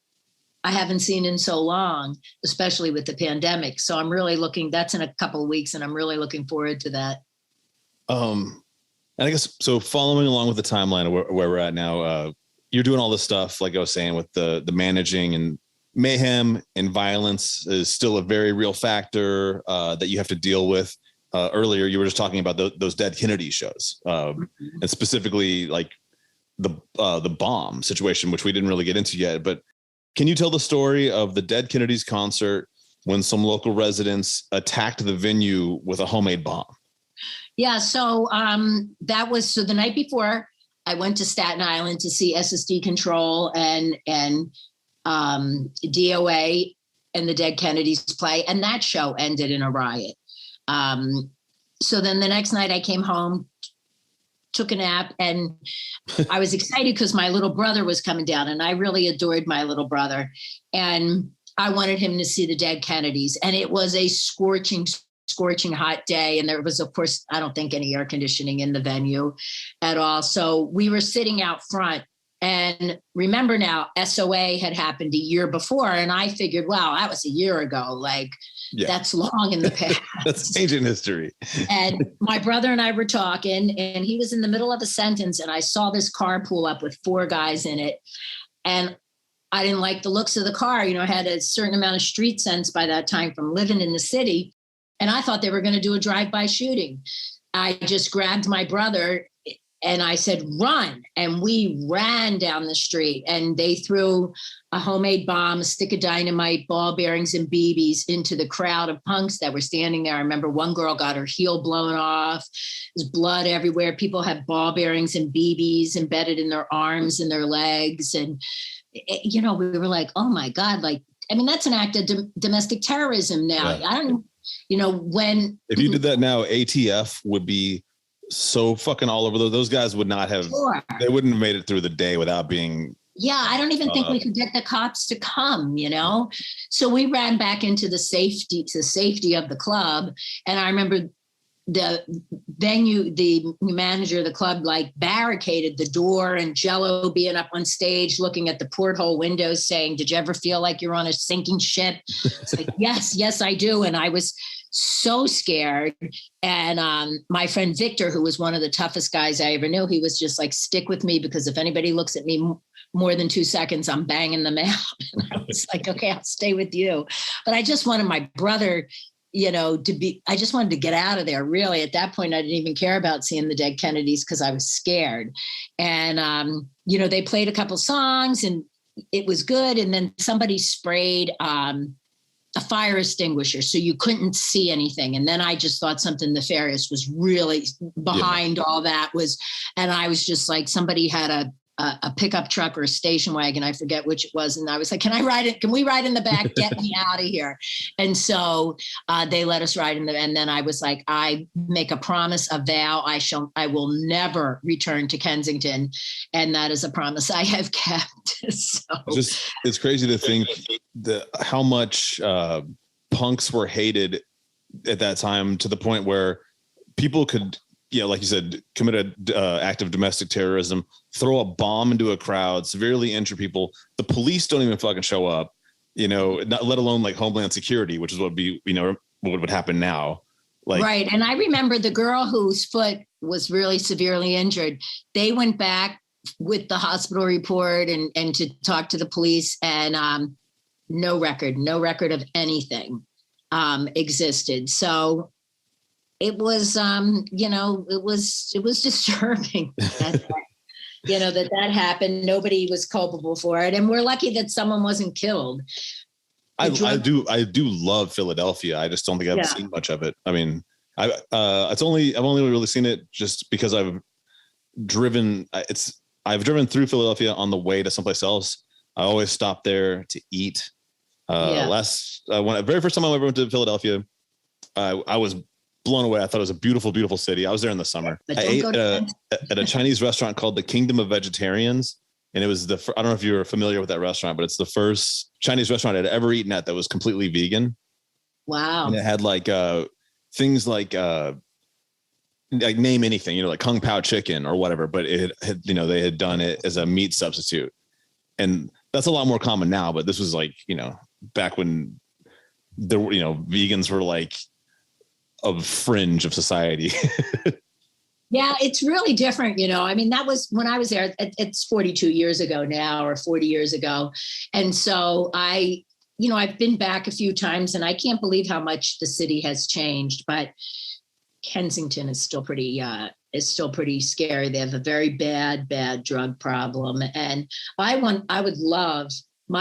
I haven't seen in so long, especially with the pandemic. So I'm really that's in a couple of weeks, and I'm really looking forward to that. And I guess, so following along with the timeline of where we're at now, you're doing all this stuff, like I was saying, with the managing, and mayhem and violence is still a very real factor that you have to deal with. earlier, you were just talking about those Dead Kennedy shows, and specifically like the bomb situation, which we didn't really get into yet. But can you tell the story of the Dead Kennedys concert when some local residents attacked the venue with a homemade bomb? Yeah. So that was the night before I went to Staten Island to see SSD Control and DOA and the Dead Kennedys play. And that show ended in a riot. So then the next night I came home, took a nap, and I was excited because my little brother was coming down, and I really adored my little brother. And I wanted him to see the Dead Kennedys. And it was a scorching hot day. And there was, of course, I don't think any air conditioning in the venue at all. So we were sitting out front. And remember now, SOA had happened a year before. And I figured, wow, that was a year ago. Like, that's long in the past. That's ancient history. And my brother and I were talking, and he was in the middle of a sentence, and I saw this car pull up with 4 guys in it. And I didn't like the looks of the car. You know, I had a certain amount of street sense by that time from living in the city. And I thought they were going to do a drive-by shooting. I just grabbed my brother and I said, run. And we ran down the street, and they threw a homemade bomb, a stick of dynamite, ball bearings, and BBs into the crowd of punks that were standing there. I remember one girl got her heel blown off. There's blood everywhere. People had ball bearings and BBs embedded in their arms and their legs. And, you know, we were like, oh my God, like, I mean, that's an act of domestic terrorism now. Yeah. I don't, you know, when. If you did that now, ATF would be so fucking all over. Those guys would not have, they wouldn't have made it through the day without being. Yeah, I don't even think we could get the cops to come, you know? So we ran back into the safety of the club. And I remember the venue, the manager of the club, like barricaded the door, and Jello being up on stage looking at the porthole windows saying, did you ever feel like you're on a sinking ship? It's like, yes, I do. And I was so scared. And my friend Victor, who was one of the toughest guys I ever knew, he was just like, stick with me, because if anybody looks at me more than 2 seconds, I'm banging them out. And I was like, okay, I'll stay with you. But I just wanted my brother, you know, I just wanted to get out of there. Really, at that point, I didn't even care about seeing the Dead Kennedys because I was scared. And, you know, they played a couple songs and it was good. And then somebody sprayed a fire extinguisher, so you couldn't see anything. And then I just thought something nefarious was really behind all that and I was just like, somebody had a pickup truck or a station wagon, I forget which it was. And I was like, can we ride in the back? Get me out of here. And so they let us ride in and then I was like, I make a promise, a vow, I will never return to Kensington. And that is a promise I have kept. So it's crazy to think how much punks were hated at that time, to the point where people could, like you said, commit an act of domestic terrorism, throw a bomb into a crowd, severely injure people. The police don't even fucking show up, not let alone like Homeland Security, which is what would happen now. Like, right. And I remember the girl whose foot was really severely injured. They went back with the hospital report and to talk to the police, and no record of anything existed. So it was, it was disturbing that happened. Nobody was culpable for it. And we're lucky that someone wasn't killed. I do love Philadelphia. I just don't think I've seen much of it. I mean, I've only really seen it just because I've driven through Philadelphia on the way to someplace else. I always stop there to eat. Very first time I ever went to Philadelphia, I was blown away. I thought it was a beautiful, beautiful city. I was there in the summer. I ate at a Chinese restaurant called the Kingdom of Vegetarians. And it was I don't know if you're familiar with that restaurant, but it's the first Chinese restaurant I'd ever eaten at that was completely vegan. Wow. And it had like things like name anything, like Kung Pao chicken or whatever, but it had, they had done it as a meat substitute. And that's a lot more common now, but this was like, back when vegans were like a fringe of society. Yeah, it's really different. I mean, that was when I was there, it's 42 years ago now, or 40 years ago. And so I've been back a few times and I can't believe how much the city has changed, but Kensington is still pretty scary. They have a very bad drug problem. And my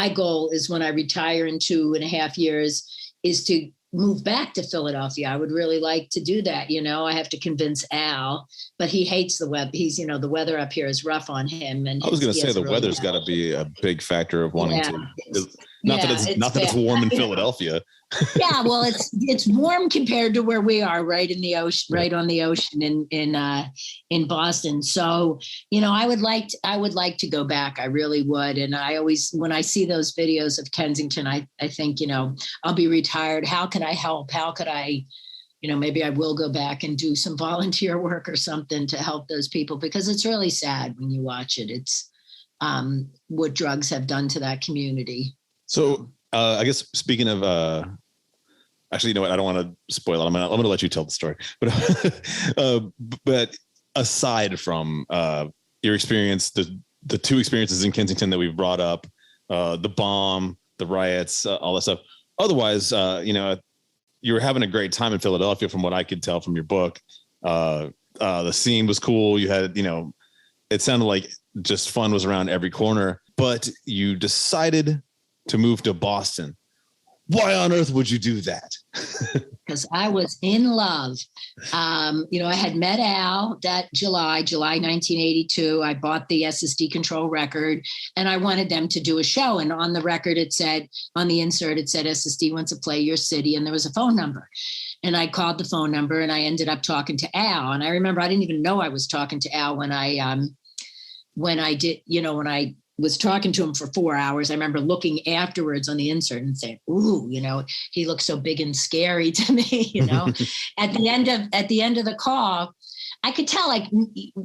goal is when I retire in 2.5 years is to move back to Philadelphia. I would really like to do that. I have to convince Al, but he hates the weather. The weather up here is rough on him. And I was going to say the weather's got to be a big factor of wanting to. Not that it's warm in Philadelphia. Yeah, well, it's warm compared to where we are, right in the ocean, right on the ocean in Boston. So, I would like to go back. I really would. And I always, when I see those videos of Kensington, I think, I'll be retired. How could I help? How could I, maybe I will go back and do some volunteer work or something to help those people, because it's really sad when you watch it. It's what drugs have done to that community. So I guess speaking of, actually, you know what? I don't want to spoil it. I'm gonna let you tell the story. But aside from your experience, the two experiences in Kensington that we've brought up, the bomb, the riots, all that stuff. Otherwise, you were having a great time in Philadelphia, from what I could tell from your book. The scene was cool. You had, it sounded like just fun was around every corner. But you decided to move to Boston. Why on earth would you do that? Because I was in love. I had met Al that July 1982. I bought the SSD Control record, and I wanted them to do a show. And on the record, on the insert, it said SSD wants to play your city, and there was a phone number. And I called the phone number, and I ended up talking to Al. And I remember I didn't even know I was talking to Al when I was talking to him for 4 hours. I remember looking afterwards on the insert and saying, "Ooh, he looks so big and scary to me." At the end of the call, I could tell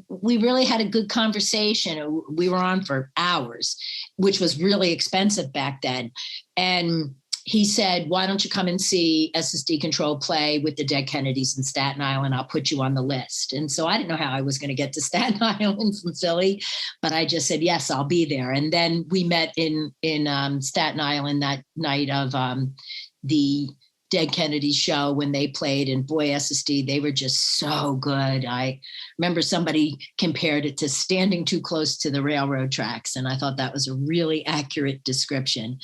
we really had a good conversation. We were on for hours, which was really expensive back then. And he said, "Why don't you come and see SSD Control play with the Dead Kennedys in Staten Island? I'll put you on the list." And so I didn't know how I was going to get to Staten Island from Philly, but I just said, "Yes, I'll be there." And then we met in Staten Island that night of the Dead Kennedys show when they played, and boy, SSD, they were just so good. I remember somebody compared it to standing too close to the railroad tracks, and I thought that was a really accurate description.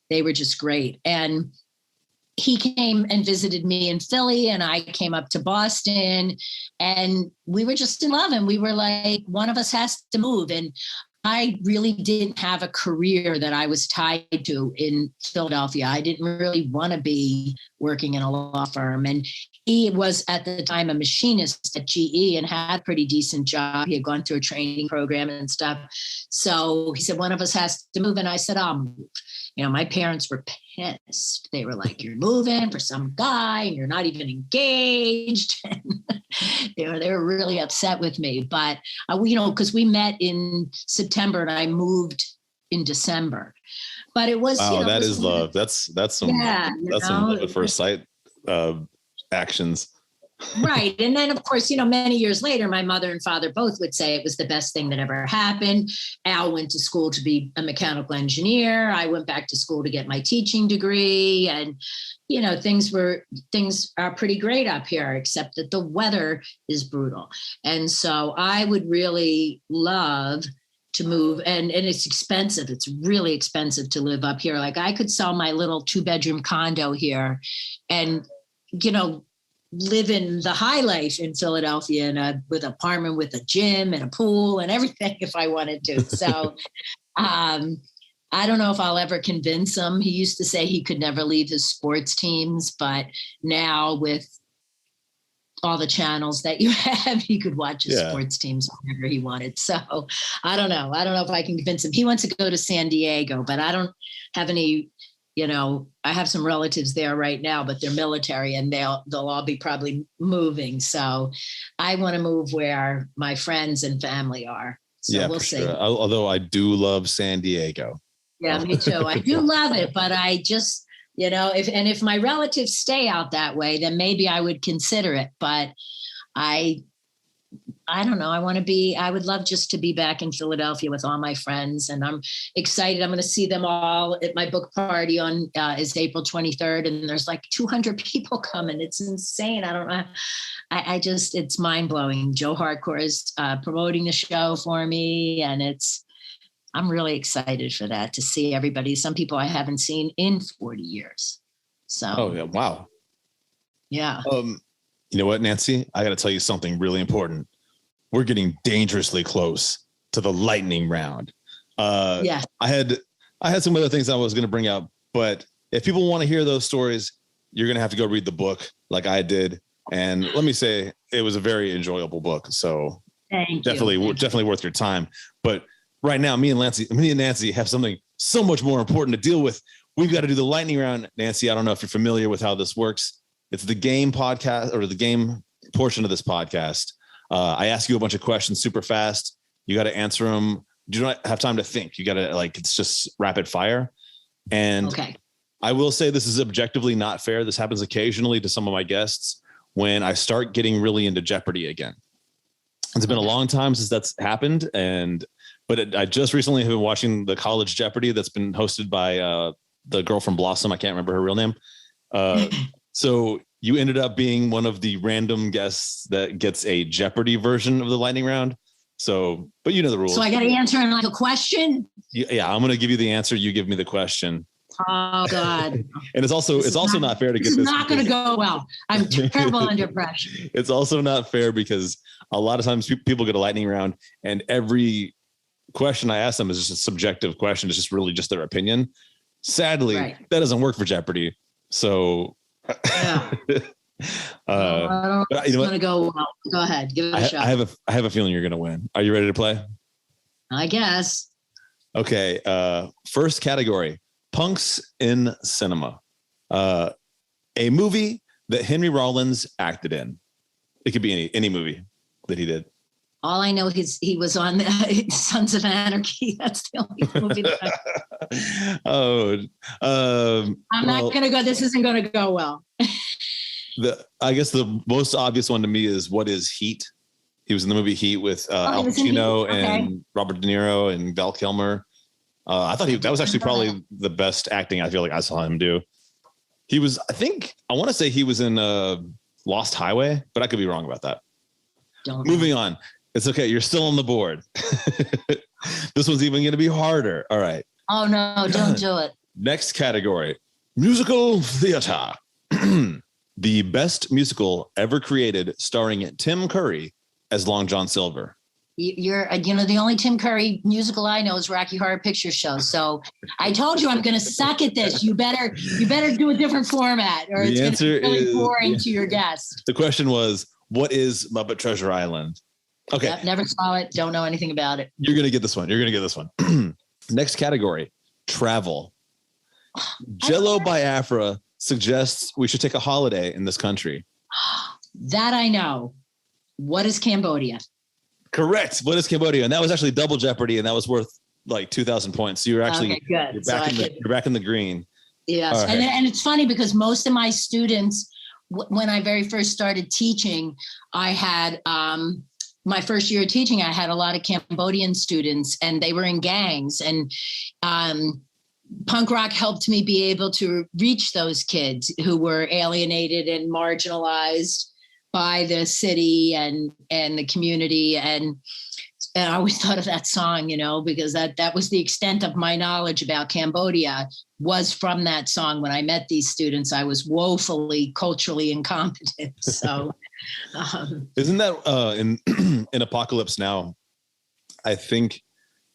They were just great. And he came and visited me in Philly, and I came up to Boston, and we were just in love, and we were like, one of us has to move. And I really didn't have a career that I was tied to in Philadelphia. I didn't really want to be working in a law firm. And he was at the time a machinist at GE and had a pretty decent job. He had gone through a training program and stuff. So he said, one of us has to move. And I said, I'll move. My parents were pissed. They were like, "You're moving for some guy and you're not even engaged." They were really upset with me. But, because we met in September and I moved in December. But it was, that is love. That's some love at first sight actions. Right. And then, of course, many years later, my mother and father both would say it was the best thing that ever happened. Al went to school to be a mechanical engineer. I went back to school to get my teaching degree. And, things are pretty great up here, except that the weather is brutal. And so I would really love to move, and it's expensive. It's really expensive to live up here. Like I could sell my little 2-bedroom condo here and, live in the high life in Philadelphia with an apartment with a gym and a pool and everything if I wanted to. So I don't know if I'll ever convince him. He used to say he could never leave his sports teams, but now with all the channels that you have, he could watch his sports teams whenever he wanted. So I don't know. I don't know if I can convince him. He wants to go to San Diego, but I don't have any, I have some relatives there right now, but they're military and they'll all be probably moving. So I want to move where my friends and family are. So we'll see. Sure. Although I do love San Diego. Yeah, me too. I do love it, but I just, if my relatives stay out that way, then maybe I would consider it. But I I don't know. I would love just to be back in Philadelphia with all my friends. And I'm excited. I'm going to see them all at my book party on is April 23rd. And there's like 200 people coming. It's insane. I don't know. It's mind blowing. Joe Hardcore is promoting the show for me. And I'm really excited for that, to see everybody. Some people I haven't seen in 40 years. So. Oh, yeah. Wow. Yeah. You know what, Nancy? I got to tell you something really important. We're getting dangerously close to the lightning round. Yeah. I had some other things I was going to bring up, but if people want to hear those stories, you're going to have to go read the book like I did. And let me say, it was a very enjoyable book. So definitely worth your time. But right now, me and Nancy have something so much more important to deal with. We've got to do the lightning round. Nancy, I don't know if you're familiar with how this works. It's the game podcast, or the game portion of this podcast. I ask you a bunch of questions super fast. You got to answer them. You do not have time to think. You got to it's just rapid fire. And okay. I will say this is objectively not fair. This happens occasionally to some of my guests when I start getting really into Jeopardy again. It's been a long time since that's happened. But I just recently have been watching the College Jeopardy that's been hosted by the girl from Blossom. I can't remember her real name. So you ended up being one of the random guests that gets a Jeopardy version of the lightning round. So, but you know the rules. So I got to answer in like a question. Yeah, I'm going to give you the answer. You give me the question. Oh God. And it's also not fair to get this. It's not going to go well. I'm terrible under pressure. It's also not fair because a lot of times people get a lightning round, and every question I ask them is just a subjective question. It's just really just their opinion. Sadly, that doesn't work for Jeopardy. So. Yeah. I don't want to go well. Go ahead. Give it a shot. I have a feeling you're going to win. Are you ready to play? I guess. Okay. First category, punks in cinema. A movie that Henry Rollins acted in. It could be any movie that he did. All I know is he was on Sons of Anarchy. That's the only movie I'm not going to go. This isn't going to go well. I guess the most obvious one to me is What is Heat? He was in the movie Heat with Al Pacino and Robert De Niro and Val Kilmer. I thought that was actually probably the best acting I feel like I saw him do. He was, I want to say he was in Lost Highway, but I could be wrong about that. Moving on. It's okay. You're still on the board. This one's even going to be harder. All right. Oh, no, don't do it. Next category, musical theater. The best musical ever created, starring Tim Curry as Long John Silver. You're the only Tim Curry musical I know is Rocky Horror Picture Show. So I told you I'm going to suck at this. You better do a different format, or it's going to be really boring to your guest. The question was, what is Muppet Treasure Island? Okay. Yep, never saw it. Don't know anything about it. You're going to get this one. Next category, travel. Jello Biafra suggests we should take a holiday in this country. That I know. What is Cambodia? Correct. What is Cambodia? And that was actually double Jeopardy, and that was worth like 2,000 points. So you're actually you're back in the green. Yes. Right. And it's funny because most of my students, when I very first started teaching, I had my first year of teaching, I had a lot of Cambodian students, and they were in gangs, and punk rock helped me be able to reach those kids who were alienated and marginalized by the city and the community. And I always thought of that song, because that was the extent of my knowledge about Cambodia, was from that song. When I met these students, I was woefully culturally incompetent. So isn't that in Apocalypse Now? I think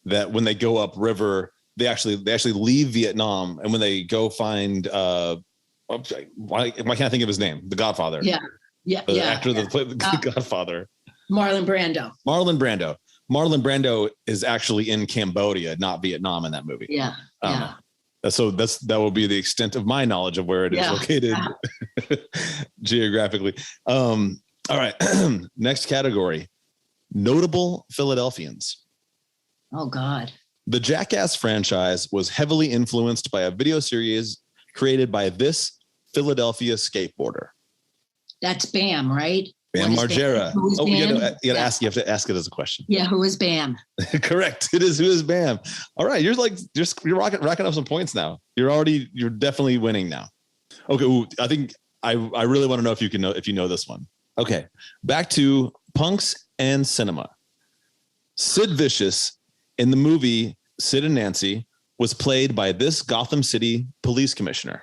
that when they go upriver, they actually leave Vietnam, and when they go find why can't I think of his name? The Godfather. The actor that played the Godfather. Marlon Brando is actually in Cambodia, not Vietnam, in that movie. So that will be the extent of my knowledge of where it is located geographically. All right. Next category, notable Philadelphians. Oh God. The Jackass franchise was heavily influenced by a video series created by this Philadelphia skateboarder. That's Bam, right? Bam What is Bam? Margera. Who is Oh, you Bam? have to ask it as a question. Yeah, who is Bam? Correct. It is who is Bam. All right, you're racking up some points now. You're definitely winning now. Okay, I think I really want to know if you know this one. Okay, back to punks and cinema. Sid Vicious in the movie Sid and Nancy was played by this Gotham City police commissioner.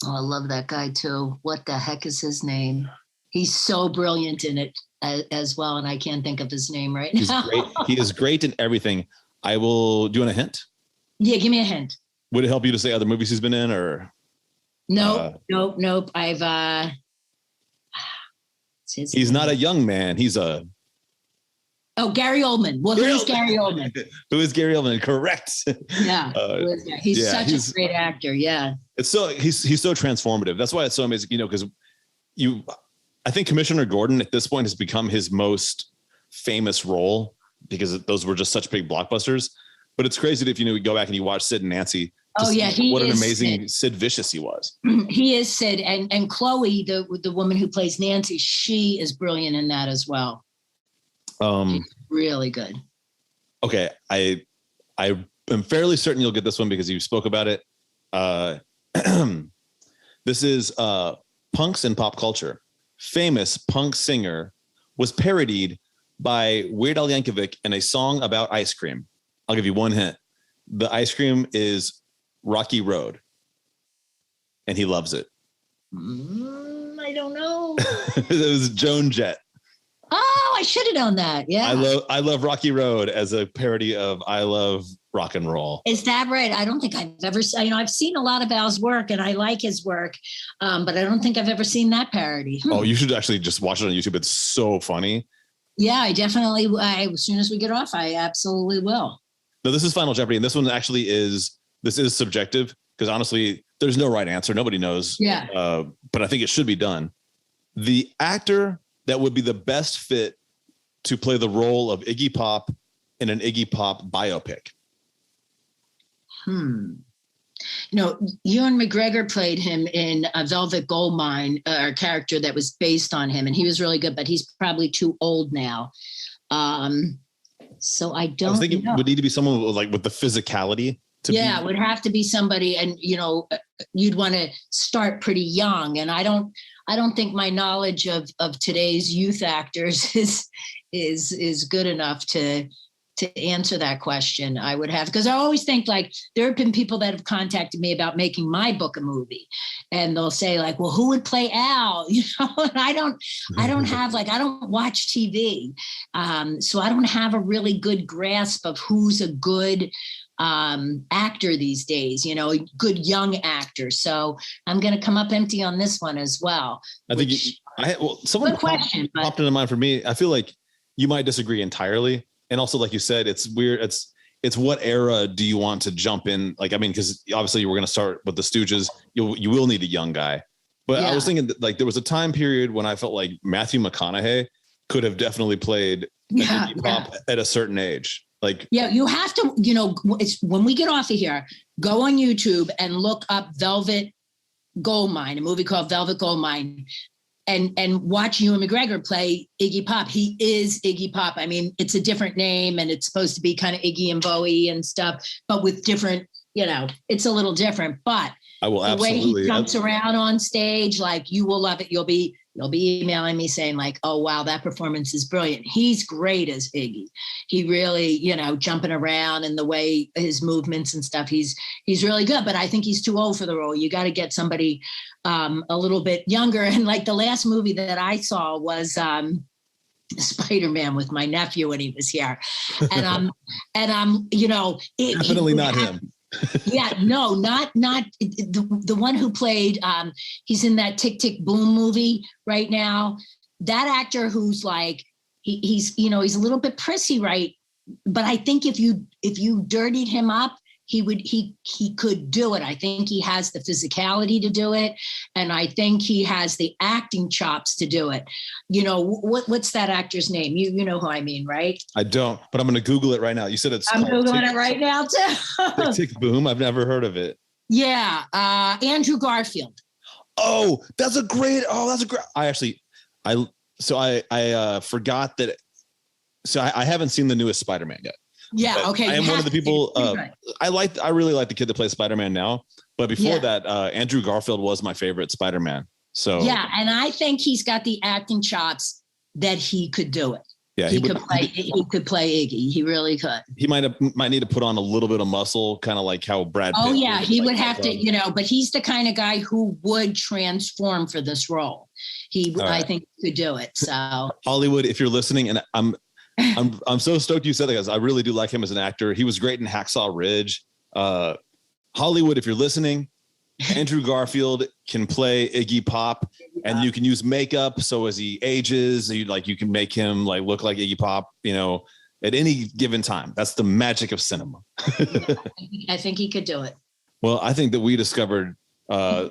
Oh, I love that guy too. What the heck is his name? He's so brilliant in it as well, and I can't think of his name right now. He's great. He is great in everything. Do you want a hint? Yeah, give me a hint. Would it help you to say other movies he's been in, or? Nope. He's not a young man. He's a. Oh, Gary Oldman. Well, who's Gary Oldman? Who is Gary Oldman? Correct. Yeah. He's such a great actor. Yeah. It's so he's so transformative. That's why it's so amazing, because I think Commissioner Gordon at this point has become his most famous role because those were just such big blockbusters. But it's crazy that if we go back and you watch Sid and Nancy. Oh yeah, what an amazing Sid Vicious he was. He is Sid, and Chloe, the woman who plays Nancy, she is brilliant in that as well. She's really good. Okay, I am fairly certain you'll get this one because you spoke about it. This is punks in pop culture. Famous punk singer was parodied by Weird Al Yankovic in a song about ice cream. I'll give you one hint. The ice cream is Rocky Road, and he loves it. I don't know. It was Joan Jett. Oh, I should have known that. Yeah. I love Rocky Road as a parody of I Love Rock and Roll. Is that right? I don't think I've ever, I've seen a lot of Al's work and I like his work, but I don't think I've ever seen that parody. Oh, you should actually just watch it on YouTube. It's so funny. Yeah, I definitely, as soon as we get off, I absolutely will. No, this is Final Jeopardy. And this one actually is subjective because honestly, there's no right answer. Nobody knows. Yeah. But I think it should be done. The actor that would be the best fit to play the role of Iggy Pop in an Iggy Pop biopic. Ewan McGregor played him in a Velvet Goldmine, a character that was based on him, and he was really good, but he's probably too old now. So I don't. I was thinking it would need to be someone with the physicality. It would have to be somebody, and you'd want to start pretty young. And I don't think my knowledge of today's youth actors is good enough to answer that question. I would have, because I always think there have been people that have contacted me about making my book a movie, and they'll say well, who would play Al? And I don't have I don't watch TV, so I don't have a really good grasp of who's a good actor these days, a good young actor. So I'm going to come up empty on this one as well. I think someone popped into mind for me. I feel like you might disagree entirely. And also, like you said, it's weird. It's what era do you want to jump in? Because obviously we're going to start with the Stooges. You will need a young guy. But I was thinking that there was a time period when I felt like Matthew McConaughey could have definitely played pop at a certain age. You have to, it's when we get off of here, go on YouTube and look up Velvet Goldmine, a movie called Velvet Goldmine, and watch Ewan McGregor play Iggy Pop. He is Iggy Pop. It's a different name and it's supposed to be kind of Iggy and Bowie and stuff, but with different, it's a little different, but I will the way he jumps around on stage, you will love it. You'll be emailing me saying oh, wow, that performance is brilliant. He's great as Iggy. He really, jumping around and the way his movements and stuff, he's really good, but I think he's too old for the role. You got to get somebody a little bit younger. And the last movie that I saw was Spider-Man with my nephew when he was here. And definitely not him. Not the one who played, he's in that Tick, Tick, Boom movie right now. That actor who's he's a little bit prissy, right? But I think if you dirtied him up, he could do it. I think he has the physicality to do it. And I think he has the acting chops to do it. What's that actor's name? You know who I mean, right? I don't, but I'm going to Google it right now. You said I'm Googling it right now too. Tick, Tick, Boom. I've never heard of it. Yeah. Andrew Garfield. Oh, that's a great, I So I forgot that. So I haven't seen the newest Spider-Man yet. Yeah. Okay. I am one of the people. I really like the kid that plays Spider-Man now. But before that, Andrew Garfield was my favorite Spider-Man. So yeah, and I think he's got the acting chops that he could do it. Yeah, he could play Iggy. He really could. He might need to put on a little bit of muscle, kind of like how Brad Pitt. Oh yeah, he would have to, but he's the kind of guy who would transform for this role. I think he could do it. So Hollywood, if you're listening, and I'm so stoked you said that, guys. I really do like him as an actor. He was great in Hacksaw Ridge. Hollywood, if you're listening, Andrew Garfield can play Iggy Pop, and you can use makeup. So as he ages, you can make him look like Iggy Pop, at any given time. That's the magic of cinema. I think he could do it. Well, I think that we discovered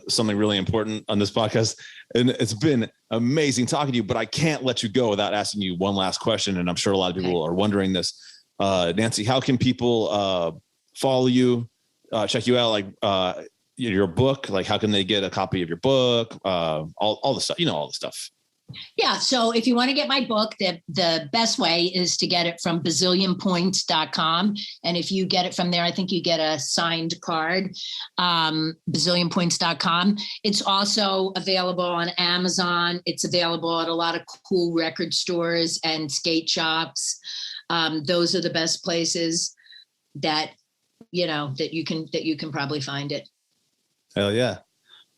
something really important on this podcast, and it's been amazing talking to you, but I can't let you go without asking you one last question. And I'm sure a lot of people are wondering this. Nancy, how can people follow you, check you out? Your book, how can they get a copy of your book? All the stuff, all the stuff. Yeah. So if you want to get my book, the best way is to get it from bazillionpoints.com. And if you get it from there, I think you get a signed card, bazillionpoints.com. It's also available on Amazon. It's available at a lot of cool record stores and skate shops. Those are the best places that you can probably find it. Hell yeah.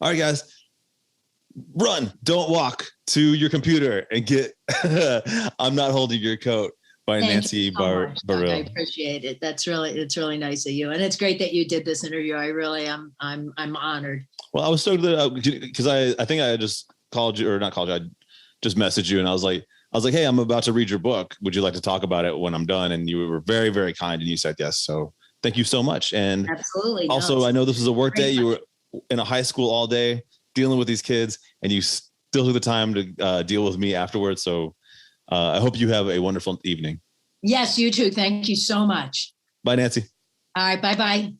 All right, guys. Run, don't walk to your computer and get I'm Not Holding Your Coat by Nancy Barile. I appreciate it. It's really nice of you. And it's great that you did this interview. I really am. I'm honored. Well, I was stoked because I think I just called you, or not called you. I just messaged you and I was like, hey, I'm about to read your book. Would you like to talk about it when I'm done? And you were very, very kind and you said yes. So thank you so much. And absolutely. Also, I know this was a work day. You were in a high school all day dealing with these kids, and you still took the time to deal with me afterwards. So I hope you have a wonderful evening. Yes, you too. Thank you so much. Bye, Nancy. All right. Bye-bye.